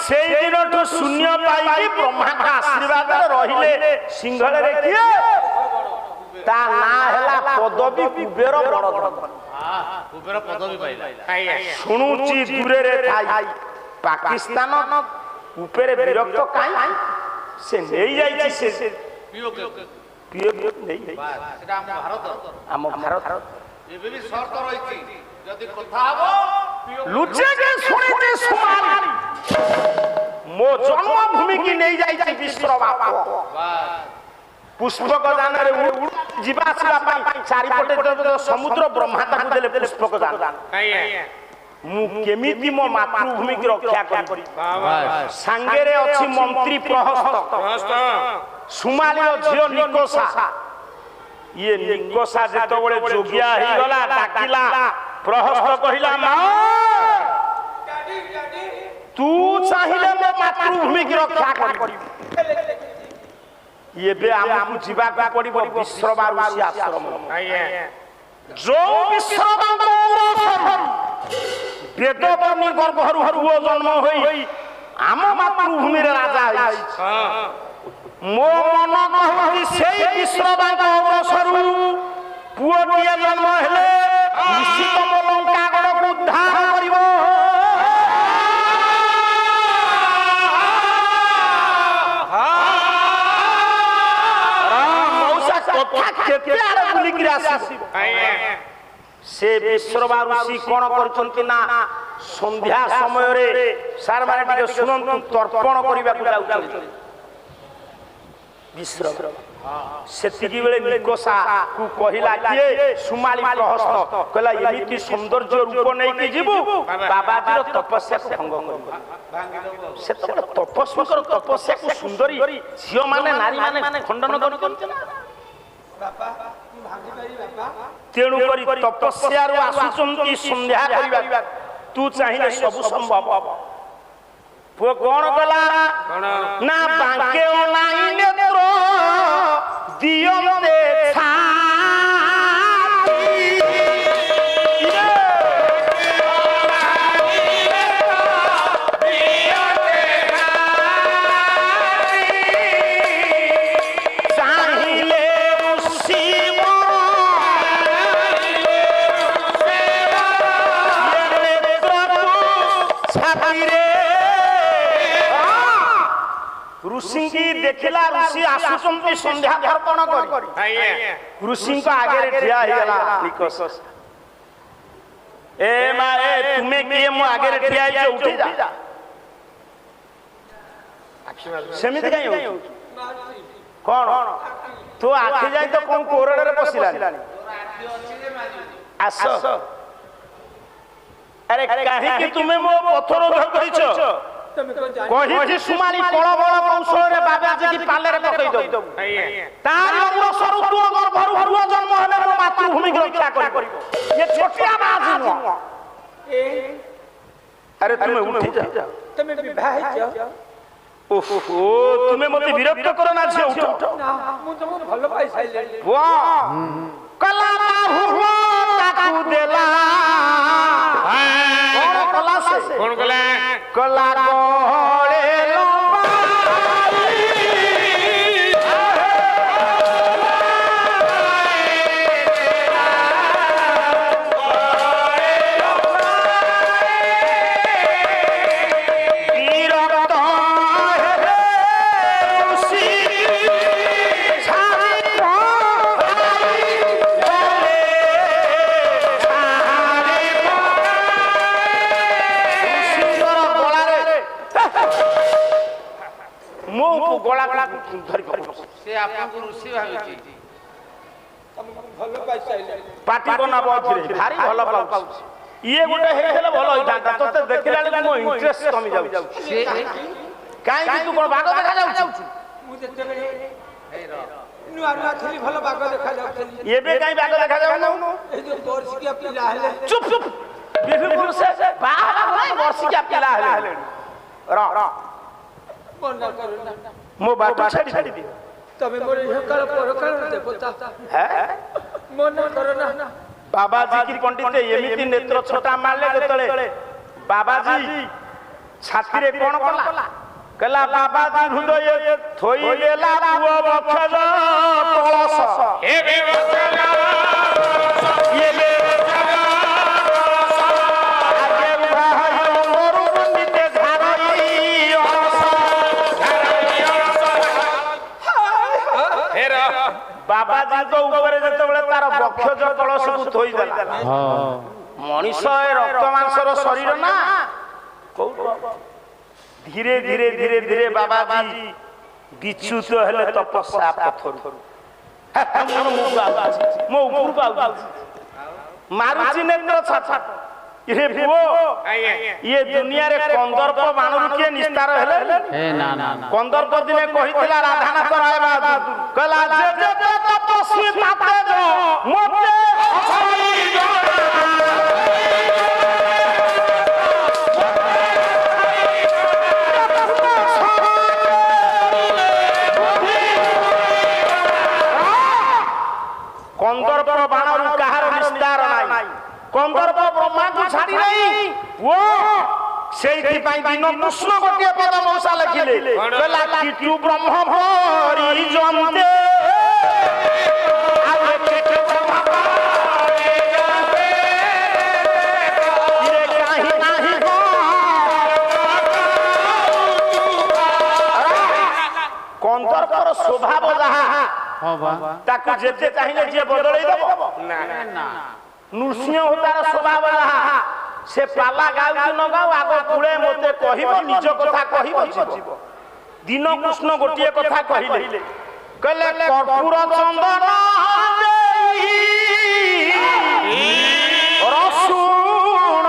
सेई दिन तो शून्य पाई ब्रह्मा का आशीर्वाद रहिले सिंहल रे किए ता ना हला पदवी कुबेर बड़ कुबेर पदवी पाइला सुनुची दूरे रे थाई पाकिस्तान ऊपर विरक्त काई से नहीं जाई से पियो नहीं सेटा हम भारत एबे भी शर्त रही यदि कथा हबो लुचे के सुनिते सुमारी मो जन्मभूमि की नहीं जाई विश्व बाप पुष्पक दान रे जीवा आसीबा पई चारि पटे समुद्र ब्रह्मा ताकू देले पुष्पक दान मु केमिति मो मातृभूमि की रक्षा करी संगे रे अछि मंत्री प्रहस्त सुमाली झियो निकोसा ये निकोसा जेतो बळे जोगिया ही गला डाकिला प्रहस्त कहिला मा तू चाहिले मो मातृभूमि की रक्षा करी ये बे हमकु जीवा का पड़िबो विश्ववारुषि आश्रम जो विश्ववांगो वेदवर्णी गर्भरु पुओ जन्म होई आम मातृभूमि रे राजा होई मो मन कहूची सेई विश्ववांगो अवसरु पुओ टिए जन्म हेले निश्चित मो लंका गड़ को उद्धार करिवो से विश्ववारुषि कोन करचंती ना संध्या समय रे सार माने टिके सुनंतु तर्पण करिबा को जाउछन विश्व सेतिकी बेले निकोसा को कहिला के सुमाली प्रहस्त कहला एमिति सौंदर्य रूप नै के जीवु बाबाजीर तपस्या को भंग कर से तो तपस्या को सुंदरी झियो माने नारी माने खंडन कर बापा तेणु करी तपस्यारू आसुचंती संध्या करिबा तू चाहिए सब संभव पुओ कौन कला ना बांके ओनाई नेत्र दियते ऋषि की देखिला ऋषि आसुचंती संध्या दर्पण करी ऋषि को आगे ठिया हिगला निकस ए माए तुम्हें किए मो आगे ठिया जे उठी जा सेमित काई हो कोन तो आखि जाय तो कोन कोरडे रे बसिलानी आस अरे काहे कि तुम्हें मो पत्थर धर करिछो कहि सुमारी कळ बळ कौशल रे बाबा जी की पाले रे पकई दो तार अंग सरू तू गर्भरु हुआ जन्म हेले मो मातृभूमि की रक्षा करिबो ये छोटिया बात नु अरे तुम्हें उठी जा तुम्हें विवाह छ ओहो तुम्हें मते विरक्त करो ना छे उठो ना मु तुम भलो पाई साइले वाह कला हुआ ताकू देला कौन कला से कौन कला कला कोड़े गोला गोला धरि से आपको ऋषि भाबी तुम भलो पाई साइले पार्टी को ना बहुत भारी भलो पाउ ये गोटे हे हेले भलो होइता तते देखिला मो इंटरेस्ट कमी जाउ काई कि तू कोन भाग देखा जाउ मु जते बेले नुआ नुआ थली भलो बाग देखा जाउथली ये बे काई भाग देखा जाउ न ए जो वर्ष की अपनी राहले चुप चुप बिल्कुल से बाबा नहीं वर्ष की पिला हेले र मन ना करो ना मो बात छाड़ी दे तमे मोर हकाल पर हकाल देवता है मन ना करो ना बाबा जी की पंडित एमिति नेत्र छोटा मारले जतले बाबा जी छाती रे कोन कला कला बाबा जी हृदय थोई देला पुओ बखज कलश हे बखज ये बे आगे भाई मोर पंडित घारई बाबा जी को ऊपर जतबेले तार बक्षज कलश को थोई देला मनीष रक्त मांसर शरीर ना धीरे धीरे धीरे धीरे बाबा जी विच्युत हेले तपस्या पत्थर मो ऊपर आउ मारुची नेत्र छाछ ये पुओ ये दुनिया रे कंदर्प बाणु के निस्तार हेले ना ना कंदर्प दिने कहितला राधानाथ राय बहादुर कला जे जे तपस्वी ताते जो मोते अछई कंदर्प बाणु कहार निस्तार नाही कंदर्प ब्रह्मा को छाड़ी नहीं वो सेठी पाई दिन कृष्ण गोटे पद मौसा लिखिले कहला किटु ब्रह्म भरी जमते आउ किटु ब्रह्म भरी जमते इरे काहे नाही गो कंदर्पर स्वभाव जहा हां बा ताकू जेते चाहिए जे बदलै देबो ना ना नृसिंह होतार स्वभाव रहा से पाला गाउ कि न गाउ आगो पुळे मते कहिबो निज कथा कहिबो जीव दिन कृष्ण गोटिए कथा कहिले कहले कर्पूर चंदन देई रसुण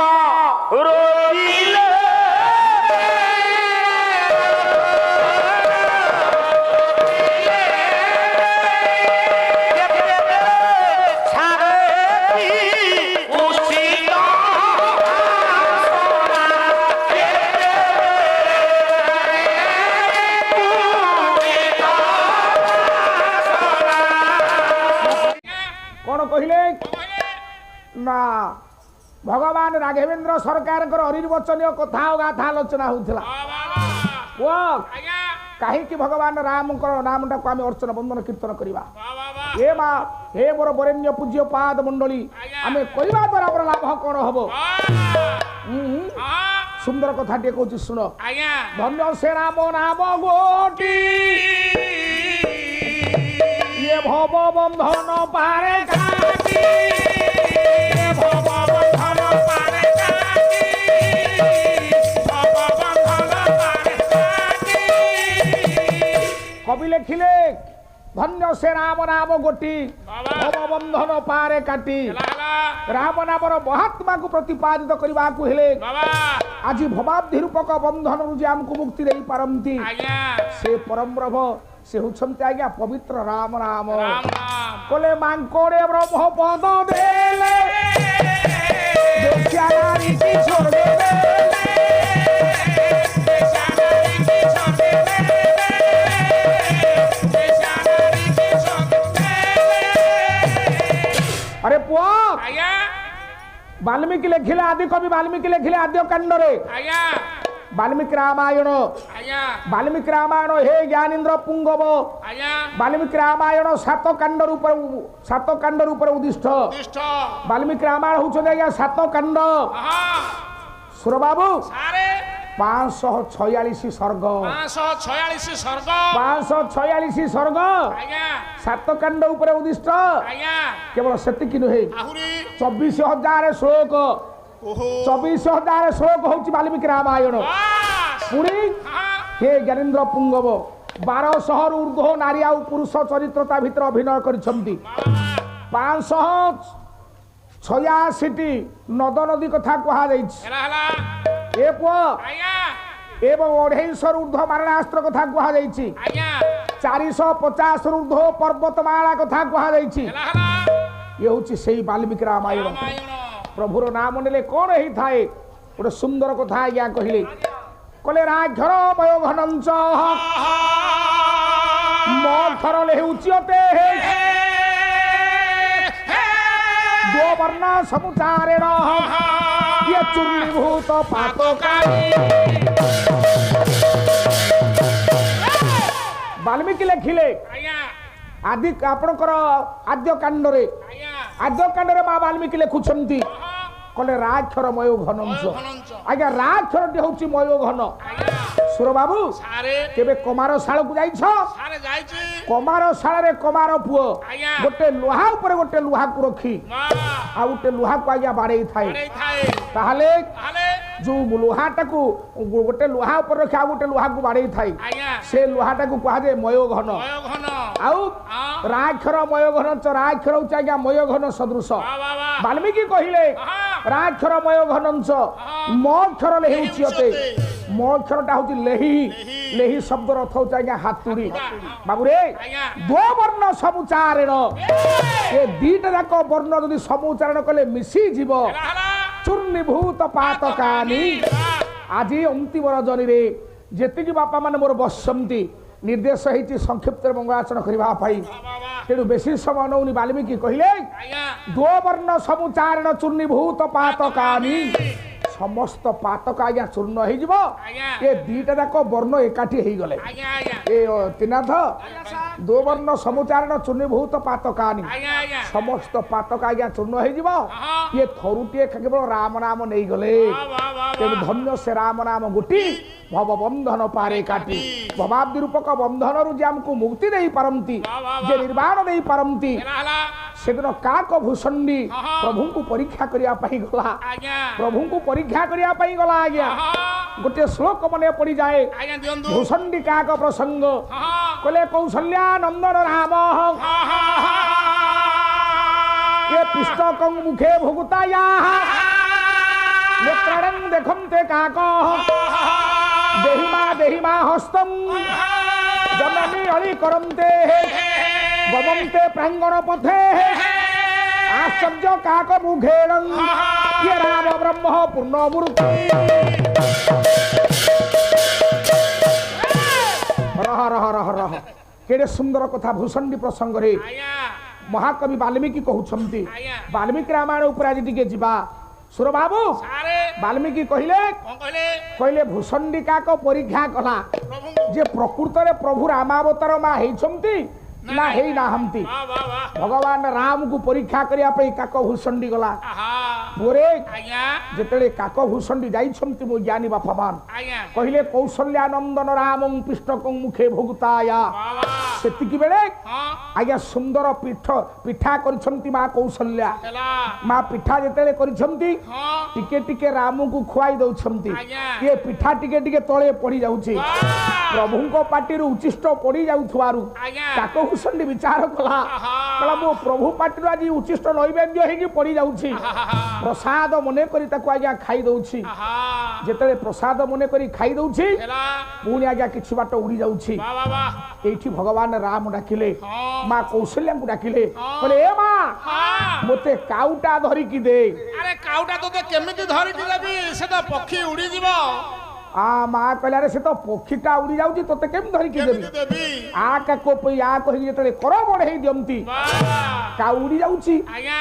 रोइले କହିଲେ ନା ଭଗବାନ ରାଘବେନ୍ଦ୍ର ସରକାରଙ୍କର ଅନିର୍ବାଚନୀୟ କଥା ଓ ଗାଥା ଆଲୋଚନା ହେଉଥିଲା। କାହିଁକି ଭଗବାନ ରାମଙ୍କର ନାମଟାକୁ ଆମେ ଅର୍ଚ୍ଚନା ବନ୍ଦନ କୀର୍ତ୍ତନ କରିବା? ଏ ମା ହେ ମୋର ବରେଣ୍ୟ ପୂଜ୍ୟ ପାଦ ମଣ୍ଡଳୀ, ଆମେ କହିବା ଦ୍ୱାରା ଆମର ଲାଭ କଣ ହବ? ସୁନ୍ଦର କଥା ଟିକେ କହୁଛି ଶୁଣ। ଧନ୍ୟ ସେ ରାମ ନାମ ଗୋଟି ଇଏ ଭବ ବନ୍ଧନ ପାରେ କାଟି, ଭବ ବନ୍ଧନ ପାରେ କାଟି, ଭବ ବନ୍ଧନ ପାରେ କାଟି। କବି ଲେଖିଲେ ଧନ୍ୟ ସେ ରାମ ନାମ ଗୋଟି ଭବ ବନ୍ଧନ ପାରେ କାଟି। ରାମ ନାମର ମହାତ୍ମାକୁ ପ୍ରତିପାଦିତ କରିବାକୁ ହେଲେ ଆଜି ଭବାବ୍ଧି ରୂପକ ବନ୍ଧନରୁ ଯେ ଆମକୁ ମୁକ୍ତି ଦେଇପାରନ୍ତି ସେ ପରମ ବ୍ରହ୍ମ, ସେ ହେଉଛନ୍ତି ଆଜ୍ଞା ପବିତ୍ର ରାମ ନାମ। କଲେ ମାଙ୍କଡେ ବ୍ରହ୍ମ ପଦ ଦେଲେ अरे पुआ वाल्मीकि लिखिले आदि कवि वाल्मीकि लिखिले आद्य कांडरे वाल्मीकि रामायण हे ज्ञानेन्द्र पुंगव वाल्मीकि रामायण सात कांड रूप उदिष्ट वाल्मीकि रामायण होउछन आज्ञा सात कांड सुर बाबू 546 सर्ग 546 सर्ग सात कांड उपरे उदिष्ट केवल सेतिकी नुहे 24,000 श्लोक 24,000 श्लोक होउची वाल्मीकि रामायण पुणी हे ज्ञानेन्द्र पुंगव 1200 ऊर्ध्व नारी आ पुरुष चरित्रता भीतर अभिनय करिसंती 586 नद नदी कथा कहा जाइछि ए पुआ एवं 250 ऊर्ध्व मारणास्त्र कथा कहा जाइछि 450 ऊर्ध्व पर्वतमाला कथा कहा जाइछि ये होछि सेही वाल्मीकि रामायण प्रभुर नाम नेले कोन हेई थाए गोटे सुंदर कथा आज्ञा कहिले कले राघर मय घनंच मथर लेउचियते दो वर्ण समुचारेण ये चूर्णीभूत पातकानी वाल्मीकि लिखिले आदि आपणकर आद्य कांडरे मां वाल्मीकि लिखुछंती कले राक्षर मयो घनंच आज्ञा राक्षर टी होउची मयो घन सुर बाबू केबे कमार शाल को जाइछ कमार शाल रे कमार पुओ गोटे लोहा ऊपर गोटे लोहा को रखी आ गोटे लोहा को आज्ञा बाड़े थाए ताहाले जो लोहाटा को गोटे लोहा ऊपर रखी आ गोटे लोहा को बाड़े थाए से लोहाटा को कहा जाए मयो घन आउ राक्षर मयो घन च राक्षर होउची आज्ञा मयो घन सदृश वाल्मीकि कहिले राक्षर मयो घनंच मक्षर लेहुची अते मक्षरटा होची लेही शब्द अर्थ होची आज्ञा हातुड़ी बाबू रे दो वर्ण समुचारण ए दीटा जाक वर्ण जदि समुचारण कले मिसी जीव चूर्णीभूत पातकानी आजी अंतिम रजनी रे जेतिकी बापा माने मोर बसंती निर्देश होती संक्षिप्त मंगलाचरण करने तेणु बेसी समय नौनी वाल्मीकि कहले दो वर्ण समुचारण चूर्णीभूत पातकानी समस्त पातक आज्ञा चूर्ण हो ये दीटा जाक वर्ण एकाठी हो गले तीनाथ दो वर्ण समुचारण चूर्णीभूत पातकानी समस्त पातक आज्ञा चूर्ण हो ये थरुटे केवल राम नाम नहीं गले तेणु धन्य से राम नाम गोटी भव बंधन पारे काटी भवाब्धि रूपक बंधन जे आमको मुक्ति नहीं पारंती जे निर्वाण नहीं पारंती सेदिन काक भूषंडी प्रभु को परीक्षा करिया पई गला प्रभु को परीक्षा करिया पई गला आज्ञा गोटे श्लोक मने पड़ी जाए भूषंडी काक प्रसंग कले कौशल्या नंदन राम ये पिष्टक मुखे भुगताया नेत्राणं देखन्ते काक देहिमा हस्तम जननी अली करन्ते गमन्ते प्रांगण पथे आश्चर्य काक मुखेण ये राम ब्रह्म पूर्ण मूर्ति रह केड़े सुंदर कथा भूषंडी प्रसंग रे ମହାକବି ବାଲ୍ମୀକି କହୁଛନ୍ତି ଆଜ୍ଞା। ବାଲ୍ମୀକି ରାମାୟଣ ଉପରେ ଆଜି ଟିକେ ଯିବା ସୁର ବାବୁ ସାରେ ବାଲ୍ମୀକି କହିଲେ କଣ କହିଲେ କହିଲେ ଭୂଷଣ୍ଡି କାକ ପରୀକ୍ଷା କଲା ପ୍ରଭୁଙ୍କୁ ଯେ ପ୍ରକୃତରେ ପ୍ରଭୁ ରାମାବତାର ମା ହେଇଛନ୍ତି ନା ହେଇ ନାହାନ୍ତି ବାଃ ବାଃ ବାଃ ଭଗବାନ ରାମକୁ ପରୀକ୍ଷା କରିବା ପାଇଁ କାକ ଭୂଷଣ୍ଡି ଗଲା ଆହା ପରେ ଆଜ୍ଞା ଯେତେବେଳେ କାକ ଭୂଷଣ୍ଡି ଯାଇଛନ୍ତି ମୋ ଜ୍ଞାନୀ ବାପାମାନ ଆଜ୍ଞା କହିଲେ କୌଶଲ୍ୟାନନ୍ଦନ ରାମଂ ପିଷ୍ଟକଂ ମୁଖେ ଭୋଗୁତାୟା ବାଃ ବାଃ ସେତିକି ବେଳେ ହଁ ଆଜ୍ଞା ସୁନ୍ଦର ପିଠା କରିଛନ୍ତି ମା କୌଶଲ୍ୟା ହେଲା ମା ପିଠା ଯେତେବେଳେ କରିଛନ୍ତି ହଁ ଟିକେ ଟିକେ ରାମକୁ ଖୁଆଇ ଦଉଛନ୍ତି ଆଜ୍ଞା। ଇଏ ପିଠା ଟିକେ ଟିକେ ତଳେ ପଡି ଯାଉଛି ବାଃ ପ୍ରଭୁଙ୍କ ପାଟିରୁ ଉଚ୍ଚିଷ୍ଟ ପଡି ଯାଉଥିବାରୁ ଆଜ୍ଞା କାକ ଭୂଷଣ୍ଡି ବିଚାର କଲା ଆହା କହିଲା ମୋ ପ୍ରଭୁ ପାଟିରୁ ଆଜି ଉଚ୍ଚିଷ୍ଟ ନୈବେଦ୍ୟ ହେଇକି ପଡି ଯାଉଛି ଆହା ପ୍ରସାଦ ମନେ କରି ତାକୁ ଆଜ୍ଞା ଖାଇ ଦଉଛି ଆହା ଯେତେବେଳେ ପ୍ରସାଦ ମନେ କରି ଖାଇ ଦଉଛି ହେଲା ପୁଣି ଆଜ୍ଞା କିଛି ବାଟ ଉଡି ଯାଉଛି ବାଃ ବାଃ ବାଃ ଏଇଠି ଭଗବାନ ରାମ ଡାକିଲେ ହଁ ମା କୌଶଲ୍ୟାଙ୍କୁ ଡାକିଲେ ହଁ। କହିଲେ ଏ ମା ହଁ ମୋତେ କାଉଟା ଧରିକି ଦେ ଆରେ କାଉଟା ତତେ କେମିତି ଧରିକି ଦେବି ସେ ତ ପକ୍ଷୀ ଉଡିଯିବ ମା କହିଲେ ଆରେ ସେ ତ ପକ୍ଷୀଟା ଉଡି ଯାଉଛି ତତେ କେମିତି ଧରିକି ଦେବି କେମିତି ଦେବି ଆ କାକ ଆ କହିକି ଯେତେବେଳେ କର ବଢେଇ ଦିଅନ୍ତି ବାଃ କାଉ ଉଡି ଯାଉଛି ଆଜ୍ଞା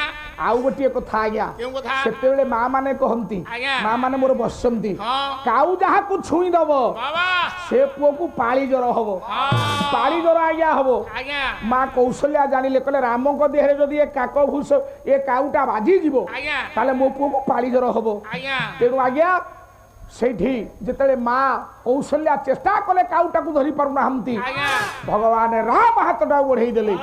ଆଉ ଗୋଟିଏ କଥା ଆଜ୍ଞା କେଉଁ କଥା ସେତେବେଳେ ମା ମାନେ କହନ୍ତି ଆଜ୍ଞା। ମା ମାନେ ମୋର ବସିଛନ୍ତି ହଁ କାଉ ଯାହାକୁ ଛୁଇଁ ଦବ ବାବା ସେ ପୁଅକୁ ପାଳି ଜ୍ୱର ହବ ହଁ ପାଳି ଜ୍ୱର ଆଜ୍ଞା ହବ ଆଜ୍ଞା ମା କୌଶଲ୍ୟା ଜାଣିଲେ କହିଲେ ରାମଙ୍କ ଦେହରେ ଯଦି ଏ କାକ ଭୂଷ ଏ କାଉଟା ବାଜିଯିବ ଆଜ୍ଞା ତାହେଲେ ମୋ ପୁଅକୁ ପାଳି ଜ୍ୱର ହବ ଆଜ୍ଞା ତେଣୁ ଆଜ୍ଞା ସେଇଠି ଯେତେବେଳେ ମା କୌଶଲ୍ୟା ଚେଷ୍ଟା କଲେ କାଉଟାକୁ ଧରି ପାରୁନାହାନ୍ତି ଆଜ୍ଞା ଭଗବାନ ରାମ ହାତଟା ବଢେଇ ଦେଲେ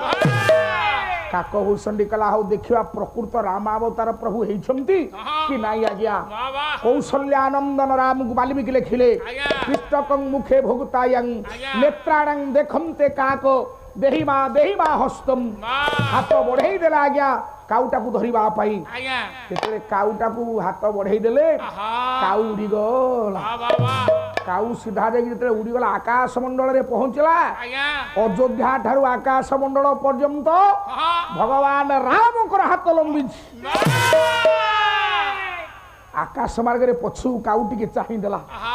କାକ ଭୂଷଣ୍ଡି କଲା ହଉ ଦେଖିବା ପ୍ରକୃତ ରାମାବତାର ପ୍ରଭୁ ହେଇଛନ୍ତି କି ନାଇଁ ଆଜ୍ଞା ବାବା କୌଶଲ୍ୟାନନ୍ଦନ ରାମକୁ ବାଲ୍ମୀକି ଲେଖିଲେ ଆଜ୍ଞା ପିଷ୍ଟକଂ ମୁଖେ ଭୋଗୁତାୟଂ ଆଜ୍ଞା। ନେତ୍ରାଣଂ ଦେଖନ୍ତେ କାକ ଦେହିମା ହସ୍ତମ୍ ବାଃ ହାତ ବଢେଇ ଦେଲା ଆଜ୍ଞା କାଉଟାକୁ ଧରିବା ପାଇଁ ଆଜ୍ଞା ଯେତେବେଳେ କାଉଟାକୁ ହାତ ବଢେଇ ଦେଲେ ଆହା କାଉ ଉଡିଗଲା ବାଃ ବାଃ ବାଃ କାଉ ସିଧା ଯାଇକି ଯେତେବେଳେ ଉଡିଗଲା ଆକାଶ ମଣ୍ଡଳରେ ପହଞ୍ଚିଲା ଆଜ୍ଞା ଅଯୋଧ୍ୟା ଠାରୁ ଆକାଶ ମଣ୍ଡଳ ପର୍ଯ୍ୟନ୍ତ ହଁ ଭଗବାନ ରାମଙ୍କର ହାତ ଲମ୍ବିଛି ଆକାଶ ମାର୍ଗରେ ପଛକୁ କାଉ ଟିକେ ଚାହିଁ ଦେଲା ଆହା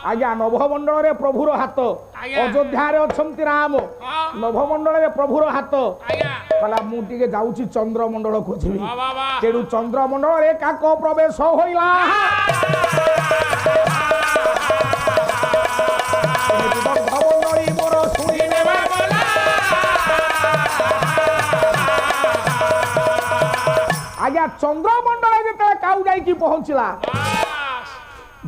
ଆଜ୍ଞା ନଭମଣ୍ଡଳରେ ପ୍ରଭୁର ହାତ ଆଜ୍ଞା। ଅଯୋଧ୍ୟାରେ ଅଛନ୍ତି ରାମ ହଁ ନଭମଣ୍ଡଳରେ ପ୍ରଭୁର ହାତ ଆଜ୍ଞା କହିଲା ମୁଁ ଟିକେ ଯାଉଛି ଚନ୍ଦ୍ରମଣ୍ଡଳକୁ ଯିବି ବାଃ ବାଃ ବାଃ ତେଣୁ ଚନ୍ଦ୍ରମଣ୍ଡଳରେ କାକ ପ୍ରବେଶ ହୋଇଲା ଏମିତି ଦଗ୍ଧମଣ୍ଡଳୀ ମୋର ଶୁଣିଲେ ଆଜ୍ଞା ଚନ୍ଦ୍ରମଣ୍ଡଳରେ ଯେତେବେଳେ କାଉ ଯାଇକି ପହଞ୍ଚିଲା ବାସ୍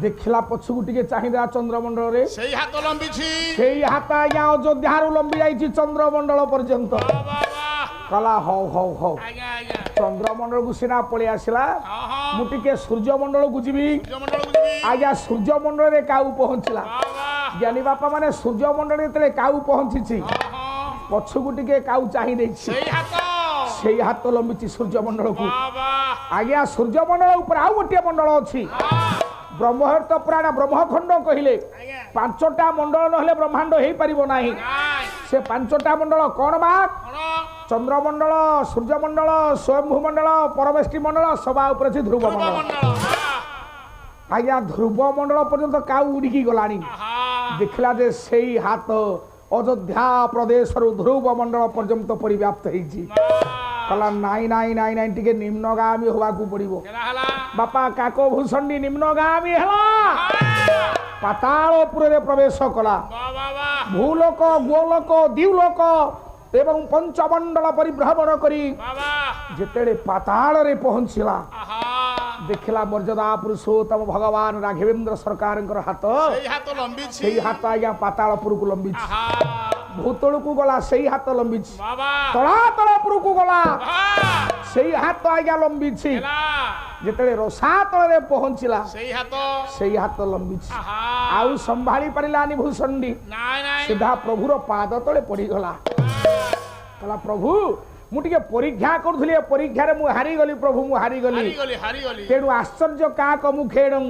ଦେଖିଲା ପଛକୁ ଟିକେ ଚାହିଁଦେଲା ଚନ୍ଦ୍ରମଣ୍ଡଳରେ ସେଇ ହାତ ଲମ୍ବିଛି ସେଇ ହାତ ଆଜ୍ଞା ଅଯୋଧ୍ୟାରୁ ଲମ୍ବି ଯାଇଛି ଚନ୍ଦ୍ରମଣ୍ଡଳ ପର୍ଯ୍ୟନ୍ତ ବାଃ ବାଃ ବାଃ କଲା ହଉ ହଉ ହଉ ଆଜ୍ଞା ଆଜ୍ଞା ଚନ୍ଦ୍ରମଣ୍ଡଳକୁ ସିନା ପଳେଇ ଆସିଲା ହଁ ହଁ ମୁଁ ଟିକେ ସୂର୍ଯ୍ୟମଣ୍ଡଳକୁ ଯିବି ସୂର୍ଯ୍ୟମଣ୍ଡଳକୁ ଯିବି ଆଜ୍ଞା ସୂର୍ଯ୍ୟମଣ୍ଡଳରେ କାଉ ପହଞ୍ଚିଲା ବାଃ ବାଃ ଜ୍ଞାନୀ ବାପା ମାନେ ସୂର୍ଯ୍ୟମଣ୍ଡଳରେ ଯେତେବେଳେ କାଉ ପହଞ୍ଚିଛି ହଁ ହଁ ପଛକୁ ଟିକେ କାଉ ଚାହିଁ ଦେଇଛି ସେଇ ହାତ ସେଇ ହାତ ଲମ୍ବିଛି ସୂର୍ଯ୍ୟମଣ୍ଡଳକୁ ବାଃ ବାଃ ଆଜ୍ଞା ସୂର୍ଯ୍ୟମଣ୍ଡଳ ଉପରେ ଆଉ ଗୋଟିଏ ମଣ୍ଡଳ ଅଛି ବ୍ରହ୍ମହର୍ତ୍ତ ପୁରାଣ ବ୍ରହ୍ମଖଣ୍ଡ କହିଲେ ଆଜ୍ଞା 5ଟା ମଣ୍ଡଳ ନହେଲେ ବ୍ରହ୍ମାଣ୍ଡ ହେଇପାରିବ ନାହିଁ ନାଇଁ ସେ 5ଟା ମଣ୍ଡଳ କଣ ବା କଣ ଚନ୍ଦ୍ରମଣ୍ଡଳ ସୂର୍ଯ୍ୟମଣ୍ଡଳ ସ୍ୱୟଂଭୂ ମଣ୍ଡଳ ପରମେଷ୍ଟି ମଣ୍ଡଳ ସବା ଉପରେ ଅଛି ଧ୍ରୁବ ମଣ୍ଡଳ ମଣ୍ଡଳ ଆଜ୍ଞା ଧ୍ରୁବ ମଣ୍ଡଳ ପର୍ଯ୍ୟନ୍ତ କାଉ ଉଡ଼ିକି ଗଲାଣି ଆହା ଦେଖିଲା ଯେ ସେଇ ହାତ ଅଯୋଧ୍ୟା ପ୍ରଦେଶରୁ ଧ୍ରୁବ ମଣ୍ଡଳ ପର୍ଯ୍ୟନ୍ତ ପରିବ୍ୟାପ୍ତ ହେଇଛି କହିଲା ନାଇଁ ନାଇଁ ନାଇଁ ନାଇଁ ଟିକେ ନିମ୍ନଗାମୀ ହବାକୁ ପଡିବ ହେଲା ହେଲା ବାପା କାକ ଭୂଷଣ୍ଡି ନିମ୍ନଗାମୀ ହେଲା ପାତାଳପୁରରେ ପ୍ରବେଶ କଲା ବାଃ ବାଃ ବାଃ ଭୂଲୋକ ଗୋଲୋକ ଦ୍ୟୁଲୋକ ଏବଂ ପଞ୍ଚମଣ୍ଡଳ ପରିଭ୍ରମଣ କରି ବାଃ ବାଃ ଯେତେବେଳେ ପାତାଳରେ ପହଞ୍ଚିଲା ଆହା ଦେଖିଲା ମର୍ଯ୍ୟାଦା ପୁରୁଷୋତ୍ତମ ଭଗବାନ ରାଘବେନ୍ଦ୍ର ସରକାରଙ୍କର ହାତ ସେଇ ହାତ ଲମ୍ବିଛି ସେଇ ହାତ ଆଜ୍ଞା ପାତାଳପୁରକୁ ଲମ୍ବିଛି ଆହା ଭୂତଳକୁ ଗଲା ସେଇ ହାତ ଲମ୍ବିଛି ବାଃ ବାଃ ତଳାତଳପୁରକୁ ଗଲା ଆହା ସେଇ ହାତ ଆଜ୍ଞା ଲମ୍ବିଛି ହେଲା ଯେତେବେଳେ ରସାତଳରେ ପହଞ୍ଚିଲା ସେଇ ହାତ ସେଇ ହାତ ଲମ୍ବିଛି ଆହା ଆଉ ସମ୍ଭାଳି ପାରିଲାନି ଭୂଷଣ୍ଡି ନାଇଁ ନାଇଁ ସିଧା ପ୍ରଭୁର ପାଦ ତଳେ ପଡିଗଲା କହିଲା ପ୍ରଭୁ ମୁଁ ଟିକେ ପରୀକ୍ଷା କରୁଥିଲି ଏ ପରୀକ୍ଷାରେ ମୁଁ ହାରିଗଲି ପ୍ରଭୁ ମୁଁ ହାରିଗଲି ହାରିଗଲି ତେଣୁ ଆଶ୍ଚର୍ଯ୍ୟ କାକ ମୁଖେଣଂ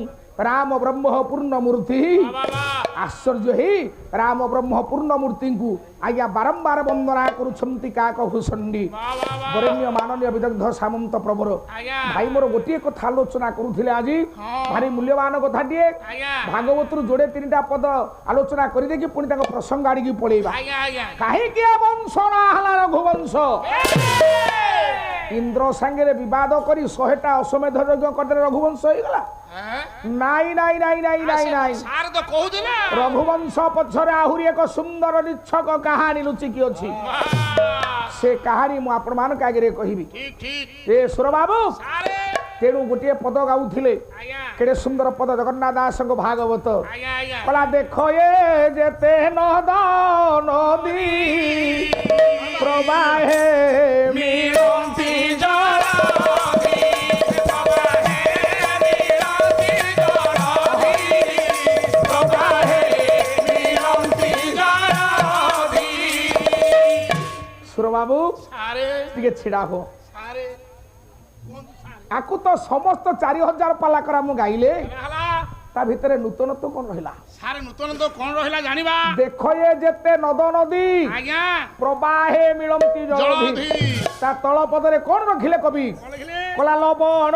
ରାମ ବ୍ରହ୍ମ ପୂର୍ଣ୍ଣ ମୂର୍ତ୍ତି ବାଃ ବାଃ ଆଶ୍ଚର୍ଯ୍ୟ ହେଇ ରାମ ବ୍ରହ୍ମ ପୂର୍ଣ୍ଣ ମୂର୍ତ୍ତିଙ୍କୁ ଆଜ୍ଞା ବାରମ୍ବାର ବନ୍ଦନା କରୁଛନ୍ତି କାକ ଭୂଷଣ୍ଡି ବାଃ ବାଃ ବାଃ ବରେଣ୍ୟ ମାନନୀୟ ବିଦଗ୍ଧ ସାମନ୍ତ ପ୍ରବର ଆଜ୍ଞା ଭାଇ ମୋର ଗୋଟିଏ କଥା ଆଲୋଚନା କରୁଥିଲେ ଆଜି ହଁ। ଭାରି ମୂଲ୍ୟବାନ କଥାଟିଏ ଆଜ୍ଞା ଭାଗବତରୁ ଯୋଡ଼େ 3ଟା ପଦ ଆଲୋଚନା କରିଦେଇକି ପୁଣି ତାଙ୍କ ପ୍ରସଙ୍ଗ ଆଡ଼ିକି ପଳେଇବା ଆଜ୍ଞା ଆଜ୍ଞା କାହିଁକି ଏ ବଂଶ ନା ହେଲା ରଘୁବଂଶ ଇନ୍ଦ୍ର ସାଙ୍ଗରେ ବିବାଦ କରି 100ଟା ଅଶ୍ୱମେଧ ଯଜ୍ଞ କରିଦେଲେ ରଘୁବଂଶ ହେଇଗଲା? ନାଇଁ ନାଇଁ ନାଇଁ ନାଇଁ ନାଇଁ ନାଇଁ ସାର ତ କହୁଥିଲା ରଘୁବଂଶ ପଛରେ ଆହୁରି ଏକ ସୁନ୍ଦର ନିଚ୍ଛକ କାହାଣୀ ଲୁଚିକି ଅଛି। ସେ କାହାଣୀ ମୁଁ ଆପଣ ମାନଙ୍କ ଆଗରେ କହିବି। ଠିକ ଠିକ ଏ ସୁର ବାବୁ ସାରେ ତେଣୁ ଗୋଟିଏ ପଦ ଗାଉଥିଲେ, ଆଜ୍ଞା କେଡେ ସୁନ୍ଦର ପଦ ଜଗନ୍ନାଥ ଦାସଙ୍କ ଭାଗବତ। ଆଜ୍ଞା ଆଜ୍ଞା କଲା ଦେଖ ଏ ଯେତେ ନଦ ନଦୀ ପ୍ରବାହେ ମିଳନ୍ତି ଜଳଧି ପ୍ରବାହେ ମିଳନ୍ତି ଜଳଧି ପ୍ରବାହେ ମିଳନ୍ତି ଜଳଧି। ସୁର ବାବୁ ସାରେ ଟିକେ ଛିଡ଼ା ହୋ। ସାରେ କୁହନ୍ତୁ ସାରେ ଆକୁ ତ ସମସ୍ତ 4000 ପାଲା କରା ମୁଁ ଗାଇଲେ, ହେଲା ତା ଭିତରେ ନୂତନତ୍ଵ କଣ ରହିଲା? ସାରେ ନୂତନ ତ କଣ ରହିଲା ଜାଣିବା? ଦେଖ ଏ ଯେତେ ନଦ ନଦୀ ଆଜ୍ଞା ପ୍ରବାହେ ମିଳନ୍ତି ଜଳଧି, ଜଳଧି ତା ତଳ ପଦରେ କଣ ରଖିଲେ କବି? କଣ ଲେଖିଲେ? କଲା ଲବଣ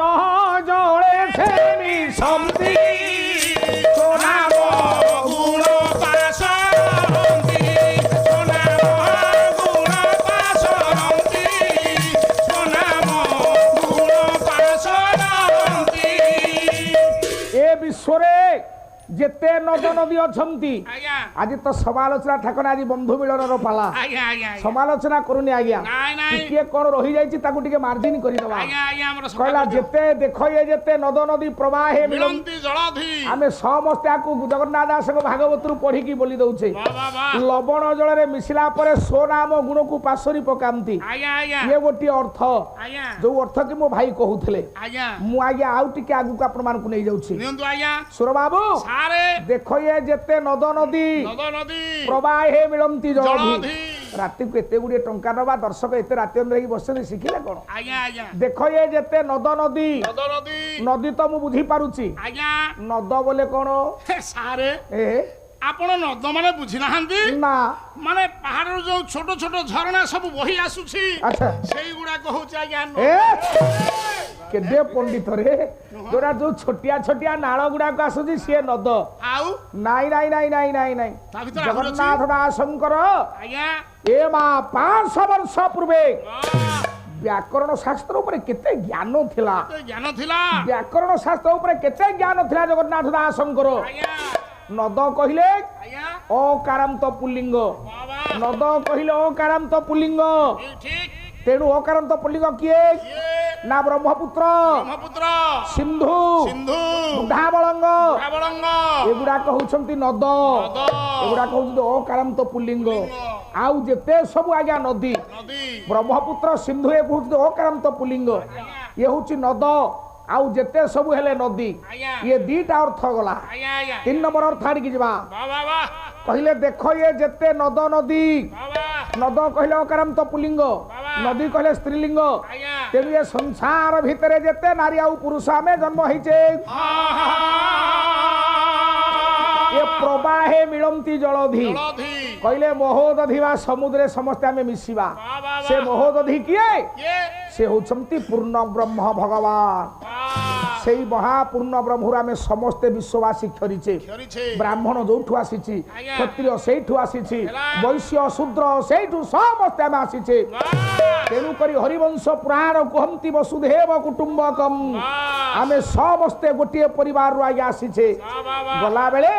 ଜଳେ ସେ ମିଶନ୍ତି ସୁନାମ ଗୁଣ ପାଶରନ୍ତି ସୁନାମ ଗୁଣ ପାଶରନ୍ତି ସୁନାମ ଗୁଣ ପାଶରନ୍ତି। ଏ ବିଶ୍ୱରେ ଯେତେ ନଦ ନଦୀ ଅଛନ୍ତି, ଆଜ୍ଞା ଆଜି ତ ସମାଲୋଚନା ଠାକୁର ଆଜି ବନ୍ଧୁ ମିଳନର ପାଲା, ଆଜ୍ଞା ଆଜ୍ଞା ଆଜ୍ଞା ସମାଲୋଚନା କରୁନି ଆଜ୍ଞା। ନାଇଁ ନାଇଁ ଟିକିଏ କଣ ରହିଯାଇଛି ତାକୁ ଟିକେ ମାର୍ଜିନ କରିଦବା। ଆଜ୍ଞା ଆଜ୍ଞା ଆମର କହିଲା ସକାଳ ଯେତେ ଦେଖ ଏ ଯେତେ ନଦ ନଦୀ ପ୍ରବାହେ ମିଳନ୍ତି, ମିଳନ୍ତି ଜଳଧି ଆମେ ସମସ୍ତେ ଆକୁ ଜଗନ୍ନାଥ ଦାସଙ୍କ ଭାଗବତରୁ ପଢିକି ବୋଲି ଦଉଛେ। ବାଃ ବାଃ ବାଃ ଲବଣ ଜଳରେ ମିଶିଲା ପରେ ସ୍ୱନାମ ଗୁଣକୁ ପାଶୋରି ପକାନ୍ତି, ଆଜ୍ଞା ଆଜ୍ଞା ଇଏ ଗୋଟିଏ ଅର୍ଥ। ଆଜ୍ଞା ଯୋଉ ଅର୍ଥ କି ମୋ ଭାଇ କହୁଥିଲେ, ଆଜ୍ଞା ମୁଁ ଆଜ୍ଞା ଆଉ ଟିକେ ଆଗକୁ ଆପଣ ମାନଙ୍କୁ ନେଇଯାଉଛି। ନିଅନ୍ତୁ ଆଜ୍ଞା ସୁର ବାବୁ ସାରେ ଦେଖ ଏ ଯେତେ ନଦ ନଦୀ ନଦ ନଦୀ ପ୍ରବାହେ ମିଳନ୍ତି ଜଳଧି। ଜଳଧି ରାତିକୁ ଏତେ ଗୁଡିଏ ଟଙ୍କା ନବା, ଦର୍ଶକ ଏତେ ରାତି ଅନିଦ୍ରା ହେଇକି ବସିଛନ୍ତି, ଶିଖିଲେ କଣ? ଆଜ୍ଞା ଆଜ୍ଞା ଦେଖ ଏ ଯେତେ ନଦ ନଦୀ, ନଦ ନଦୀ ନଦୀ ତ ମୁଁ ବୁଝିପାରୁଛି, ଆଜ୍ଞା ନଦ ବୋଲେ କଣ? ସାରେ ଏ ଆପଣ ନଦ ମାନେ ବୁଝି ନାହାନ୍ତି? ନା ମାନେ ପାହାଡରୁ ଯୋଉ ଛୋଟ ଛୋଟ ଝରଣା ସବୁ ବହି ଆସୁଛି ଆଚ୍ଛା ସେଇଗୁଡାକ ହଉଛି ଆଜ୍ଞା ଏ କେଡେ ପଣ୍ଡିତ ରେ, ଯୋଉଟା ଯୋଉ ଛୋଟିଆ ଛୋଟିଆ ନାଳ ଗୁଡାକ ଆସୁଛି ସିଏ ନଦ। ଆଉ ନାଇଁ ନାଇଁ ନାଇଁ ନାଇଁ ନାଇଁ ନାଇଁ ତା ଭିତରେ ଆହୁରି ଅଛି? ଜଗନ୍ନାଥ ଦାସଙ୍କର ଆଜ୍ଞା ଏ ମା 500 ବର୍ଷ ପୂର୍ବେ ବାଃ, ବ୍ୟାକରଣ ଶାସ୍ତ୍ର ଉପରେ କେତେ ଜ୍ଞାନ ଥିଲା, ଏତେ ଜ୍ଞାନ ଥିଲା ବ୍ୟାକରଣ ଶାସ୍ତ୍ର ଉପରେ କେତେ ଜ୍ଞାନ ଥିଲା ଜଗନ୍ନାଥ ଦାସଙ୍କର। ଆଜ୍ଞା ନଦ କହିଲେ ଆଜ୍ଞା ଅକାରାନ୍ତ ପୁଲ୍ଲିଙ୍ଗ, ବାଃ ବାଃ ନଦ କହିଲେ ଅକାରାନ୍ତ ପୁଲ୍ଲିଙ୍ଗ, ଠିକ ଠିକ ତେଣୁ ଅକାରାନ୍ତ ପୁଲ୍ଲିଙ୍ଗ କିଏ? ଇଏ ନା ବ୍ରହ୍ମପୁତ୍ର, ବ୍ରହ୍ମପୁତ୍ର ସିନ୍ଧୁ, ସିନ୍ଧୁ ବୁଢାବଳଙ୍ଗ, ରାବଳଙ୍ଗ ଏଗୁଡାକ ହଉଛନ୍ତି ନଦ, ନଦ ଏଗୁଡାକ ହଉଛନ୍ତି ଅକାରାନ୍ତ ପୁଲ୍ଲିଙ୍ଗ। ଆଉ ଯେତେ ସବୁ ଆଜ୍ଞା ନଦୀ, ନଦୀ ବ୍ରହ୍ମପୁତ୍ର, ସିନ୍ଧୁ, ଏ ହଉଛନ୍ତି ଅକାରାନ୍ତ ପୁଲ୍ଲିଙ୍ଗ, ଇଏ ହଉଛି ନଦ। ଆଉ ଯେତେ ସବୁ ହେଲେ ନଦୀ, ଆଜ୍ଞା ଇଏ ଦିଟା ଅର୍ଥ ଗଲା। ଆଜ୍ଞା ଆଜ୍ଞା 3 ନମ୍ବର ଅର୍ଥ ଆଡ଼ିକି ଯିବା। ବାଃ ବାଃ ବାଃ କହିଲେ ଦେଖ ଏ ଯେତେ ନଦ ନଦୀ, ବାଃ ବାଃ ନଦ କହିଲେ ଅକାରାନ୍ତ ପୁଲ୍ଲିଙ୍ଗ, ନଦୀ କହିଲେ ସ୍ତ୍ରୀଲିଙ୍ଗ, ଆଜ୍ଞା ତେଣୁ ଏ ସଂସାର ଭିତରେ ଯେତେ ନାରୀ ଆଉ ପୁରୁଷ ଆମେ ଜନ୍ମ ହେଇଛେ, ଏ ପ୍ରବାହେ ମିଳନ୍ତି ଜଳଧି। ଜଳଧି କହିଲେ ମହୋଦଧି ବା ସମୁଦ୍ରରେ ସମସ୍ତେ ଆମେ ମିଶିବା। ବାଃ ବାଃ ସେ ମହୋଦଧି କିଏ? କିଏ ସେ ହଉଛନ୍ତି ପୂର୍ଣ୍ଣ ବ୍ରହ୍ମ ଭଗବାନ। ବାଃ ସେଇ ମହାପୂର୍ଣ୍ଣ ବ୍ରହ୍ମରୁ ଆମେ ସମସ୍ତେ ବିଶ୍ୱବାସୀ କ୍ଷରିଛେ। କ୍ଷରିଛେ ବ୍ରାହ୍ମଣ ଯୋଉଠୁ ଆସିଛି, ଆଜ୍ଞା। କ୍ଷତ୍ରିୟ ସେଇଠୁ ଆସିଛି, ହେଲା। ବୈଶ୍ୟ ଶୂଦ୍ର ସେଇଠୁ ସମସ୍ତେ ଆମେ ଆସିଛେ। ବାଃ ତେଣୁକରି ହରିବଂଶ ପୁରାଣ କୁହନ୍ତି ବସୁଧୈବ କୁଟୁମ୍ବକମ୍, ବାଃ ଆମେ ସମସ୍ତେ ଗୋଟିଏ ପରିବାରରୁ ଆଜ୍ଞା ଆସିଛେ। ବାଃ ବାଃ ଗଲାବେଳେ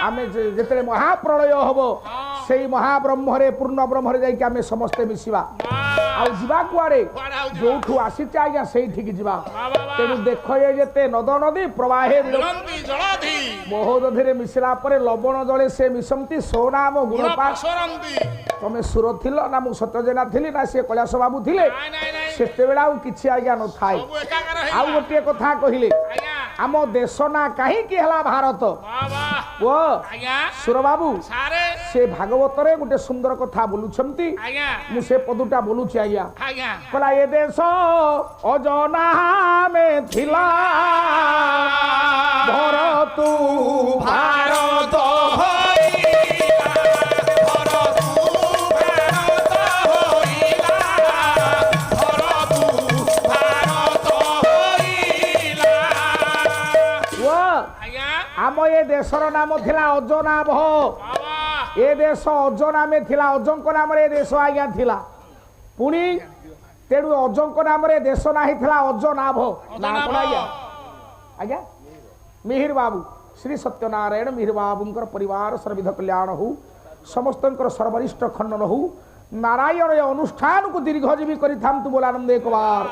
ଆମେ ଯେତେବେଳେ ମହାପ୍ରଳୟ ହବ, ସେଇ ମହାବ୍ରହ୍ମରେ ପୂର୍ଣ୍ଣ ବ୍ରହ୍ମରେ ଯାଇକି ଆମେ ସମସ୍ତେ ମିଶିବା। ଆଉ ଯିବା କୁଆଡେ? କୁଆଡେ ଆଉ ଯିବା? ଯୋଉଠୁ ଆସିଛେ ଆଜ୍ଞା ସେଇଠିକି ଯିବା। ବାଃ ବାଃ ତେଣୁ ଦେଖ ଏ ଯେତେ ନଦ ନଦୀ ପ୍ରବାହେ ମିଳନ୍ତି ଜଳଧି ମହୋଦଧିରେ ମିଶିଲା ପରେ ଲବଣ ଜଳେ ସେ ମିଶନ୍ତି ସୋନାମ ଗୁଣ ଗୁଣ ପାଶରନ୍ତି। ତମେ ସୁର ଥିଲ ନା ମୁଁ ସତ୍ୟଜେନା ଥିଲି ନା ସେ କୈଳାସ ବାବୁ ଥିଲେ, ନାଇଁ ନାଇଁ ନାଇଁ ସେତେବେଳେ ଆଉ କିଛି ଆଜ୍ଞା ନଥାଏ। ସବୁ ଏକାକାର ଆଉ ହେଇଗଲା ଗୋଟିଏ କଥା କହିଲେ, ଆଜ୍ଞା ଆମ ଦେଶ ନା କାହିଁକି ହେଲା ଭାରତ? ବାଃ ବାଃ ଓ ଆଜ୍ଞା ସୁର ବାବୁ ସାରେ ସେ ଭାଗବତରେ ଗୋଟେ ସୁନ୍ଦର କଥା ବୋଲୁଛନ୍ତି, ଆଜ୍ଞା ମୁଁ ସେ ପଦଟା ବୋଲୁଛି ଆଜ୍ଞା। ଆଜ୍ଞା କହିଲା ଏ ଦେଶ ଅଜନା ମେ ଥିଲା ଭରତୁ ଭାରତ ଆମ ଏ ଦେଶର ନାମ ଥିଲା ଅଜନାଭ। ଏ ଦେଶ ଅଜ ନାମେ ଥିଲା, ଅଜଙ୍କ ନାମରେ ଏ ଦେଶ ଆଜ୍ଞା ଥିଲା। ପୁଣି तेणु अजंक नाम देश ना अजनाभ ना कौन आज्ञा आज्ञा मिहिर बाबू श्री सत्यनारायण मिहिर बाबूंकर परिवार सर्विध कल्याण हो समस्त सर्वरिष्ठ खंडन हो नारायण अनुष्ठान को दीर्घजीवी करिथांतु बोलानंद एक बार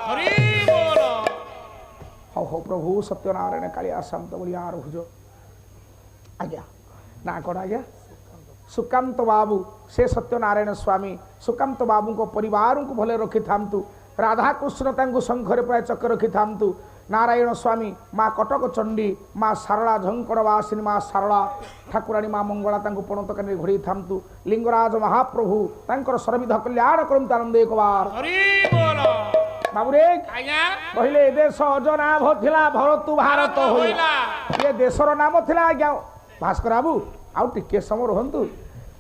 हौ हौ प्रभु सत्यनारायण कालिया शांत बोलिया रुज आज्ञा ना कौन आज्ञा सुकांत बाबू से सत्यनारायण स्वामी सुकांत बाबू को परिवार को भले रखि थांतु राधा कृष्ण तांको शंखरे प्राय चक्र रखि थांतु नारायण स्वामी माँ कटक चंडी माँ सारला झंकड़वासिनी माँ सारला ठाकुराणी माँ मंगला तांको पणतकानी घोड़ी थांतु लिंगराज महाप्रभु तांकर सर्वविध कल्याण करंतु आनंद एक बार बाबू रे कहले ए देश अजनाभ थिला भरतु भारत होइला ये देशर नाम थिला आज्ञा भास्कर बाबू आउ टिके समय रुहतु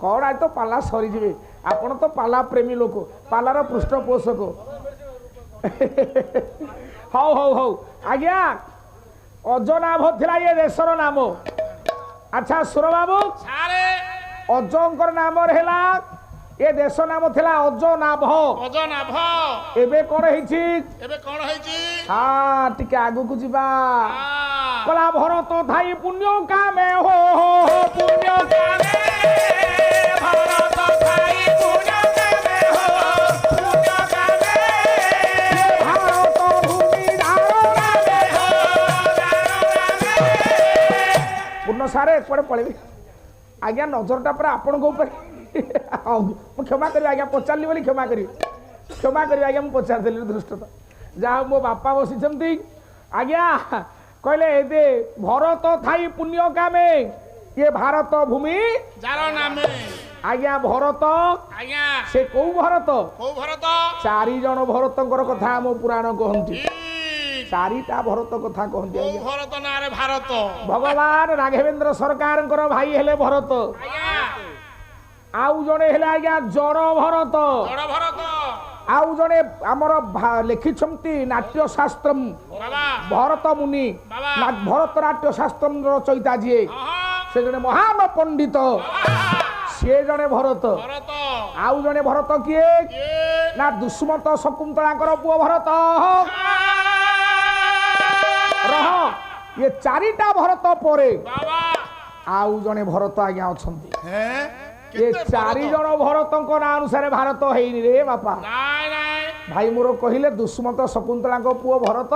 कौन आज तो पाला सरीजे आपण तो पाला प्रेमी लोक पालार पृष्ठपोषक हौ हौ हौ आज्ञा अजनाभ थिला ये देशर नाम अच्छा सुर बाबू अजंकर नाम रहा ये देश नाम थिला अजनाभ एबे कोन हेछि हाँ टिके आगु को जीवा कला भरत थाई पुण्य कामे हो पुण्य कामे भरत थाई पुण्य कामे हो पुण्य कामे भारत भूमि धारणा में हो पूर्ण सारे कोड़े पळेबी आज्ञा नजरटा पर आपण को ऊपर क्षमा करी आज्ञा पचारली बोली क्षमा करी आज्ञा मुझे पचार देली दृष्टता जहाँ मो बापा बसी आज्ञा कहले ए भरत थाई पुण्य कामे ये भारत भूमि आज्ञा भरत से कौ भरत चारि जन भरतंकर कथा मो पुराण कहती चारिटा भरत कथा कहती भारत भगवान राघवेंद्र सरकार भाई हेले भरत आउ जड़े हेले आज्ञा जड़ भरत आउ जड़े आमर लिखिछंती नाट्य शास्त्र भरत मुनि भरत नाट्य शास्त्र रचयिता जी से जड़े महान पंडित सी जड़े भरत आउ जड़े भरत किए ना दुष्मत शकुंतला पुओ भरत रह ये चारिटा भरत परे आउ जड़े भरत आज्ञा अछंती ये चारि जन भरत ना अनुसार भारत है रे बापा भाई मोर कहले दुष्मत शकुंतला पुओ भरत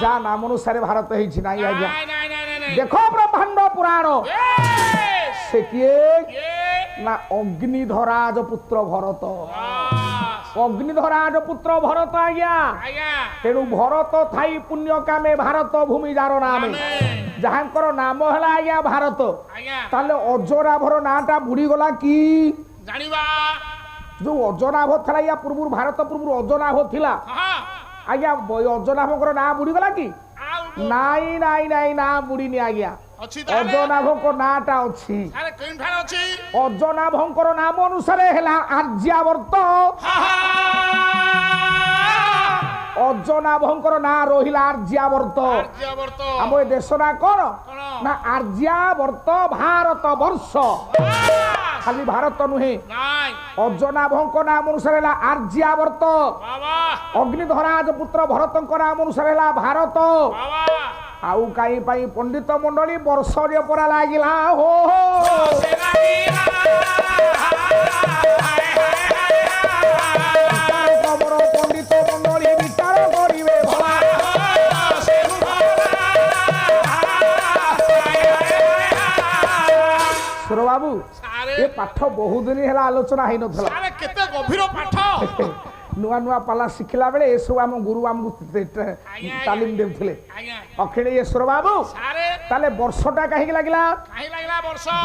जा नाम अनुसार भारत है आज्ञा देखो ब्रह्मांड पुराण से किए ना अग्निधराज पुत्र भरत अग्निधराज पुत्र भरत आज्ञा तेणु भरत थाई पुण्य कामे भारत भूमि जार नाम जहाँकर नाम है आज्ञा भारत ताले अजनाभर नाटा बुड़ी गला कि जो अजनाभ था या पूर्व भारत पूर्व अजनाभ थिला आज्ञा अजनाभकर ना बुड़ी गला कि नाई नाई नाई ना बुड़ीनी आज्ञा अजनाभकर नाटा अच्छी अजनाभकर नाम अनुसार है आर्यावर्त अजनाभंकर ना रहिला आर्यावर्त आम ए देश ना कौन ना आर्यावर्त भारत वर्ष खाली भारत नुहे अजनाभंक नाम अनुसार है आर्यावर्त अग्निधराज पुत्र भरत नाम अनुसार है भारत आउ कहीं पंडित मंडली वर्ष परा लगिला हो पंडित मंडली विचार करिवे सुर बाबू ये पाठ बहुत दिन है आलोचना है गभीर पाठ नुआ नुआ पाला शिखला बेले ये सब आम गुरु आमको तालीम देउथिले अखिले ये सुर बाबू ताले वर्षटा कहीं लगला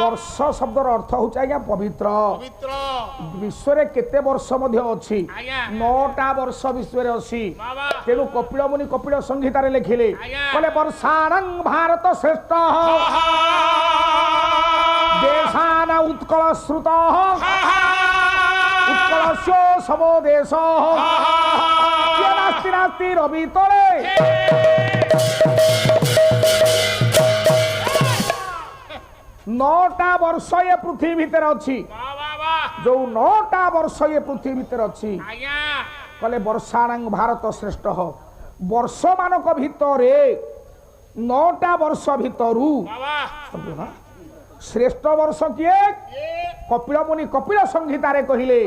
वर्ष शब्दर अर्थ होउछ आज्ञा पवित्र विश्व रे केते वर्ष मध्य अछि 9टा वर्ष विश्व रे अछि तेनु कपिल मुनि कपिल संहिता रे लिखिले कहले वर्षाणं भारत श्रेष्ठ देशान उत्कल श्रुत उत्कलस्यो सबो देश नास्ति नास्ति रवि तले नौटा वर्ष ये पृथ्वी भीतर अच्छी जो 9टा वर्ष ये पृथ्वी भीतर अच्छी কলে বর্ষাণাং ভারত শ্রেষ্ঠ বর্ষ মানক ভিতরে 9টা বর্ষ ভিতরু বাবা শ্রেষ্ঠ বর্ষ কিয়ে কপিল মুনি কপিল সংহিতারে কহিলে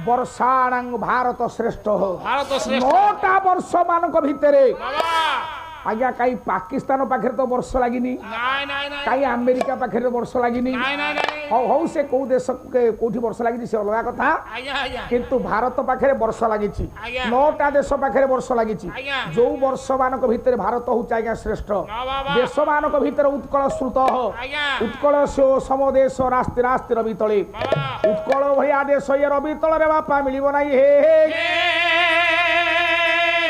বর্ষাণাং ভারত শ্রেষ্ঠ ভারত শ্রেষ্ঠ 9টা বর্ষ মানক ভিতরে বাবা আজ্ঞা কাই পাকিস্তান পাখে তো বর্ষ লাগিনি নাই নাই নাই কাই আমেরিকা পাখে তো বর্ষ লাগিনি নাই নাই নাই হଉ ହଉ ସେ କୋଉ ଦେଶ କୋଉଠି ବର୍ଷ ଲାଗିଛି ସେ ଅଲଗା କଥା ଆଜ୍ଞା ଆଜ୍ଞା କିନ୍ତୁ ଭାରତ ପାଖରେ ବର୍ଷ ଲାଗିଛି ଆଜ୍ଞା। 9ଟା ଦେଶ ପାଖରେ ବର୍ଷ ଲାଗିଛି ଆଜ୍ଞା। ଯୋଉ ବର୍ଷ ମାନଙ୍କ ଭିତରେ ଭାରତ ହଉଛି ଆଜ୍ଞା ଶ୍ରେଷ୍ଠ ବାବା। ଦେଶ ମାନଙ୍କ ଭିତରେ ଉତ୍କଳ ଶ୍ରୁତ ଆଜ୍ଞା ଉତ୍କଳ ସମଦେଶ ରାସ୍ତି ରାସ୍ତି ରବି ତଳେ ବାବା ଉତ୍କଳ ଭଳିଆ ଦେଶ ଇଏ ରବି ତଳରେ ବାପା ମିଳିବ ନାହିଁ ହେ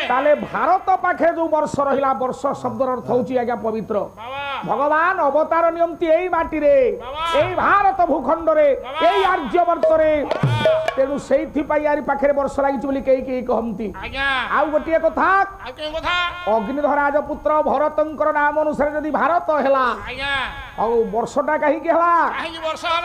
ତାହେଲେ ଭାରତ ପାଖରେ ଯୋଉ ବର୍ଷ ରହିଲା ବର୍ଷ ଶବ୍ଦର ଅର୍ଥ ହଉଛି ଆଜ୍ଞା ପବିତ୍ର ବାବା ভগবান অবতার নিয়ন্তি এই মাটিরে এই ভারত ভূখণ্ডরে এই আর্যবর্তরে তেণু সেইথিপাই আরি পাখে বর্ষ লাগিছি বলি কেই কেই কহନ୍ତି আজ্ঞা ଆଉ ଗୋଟିଏ କଥା ଆଉ କେଉଁ କଥା ଅଗ୍ନିଧର ରାଜପୁତ୍ର ଭରତଙ୍କର ନାମ ଅନୁସାରେ ଯଦି ଭାରତ ହେଲା ଆଜ୍ଞା ଆଉ ବର୍ଷଟା କାହିଁକି ହେଲା କାହିଁକି ବର୍ଷ ହେଲା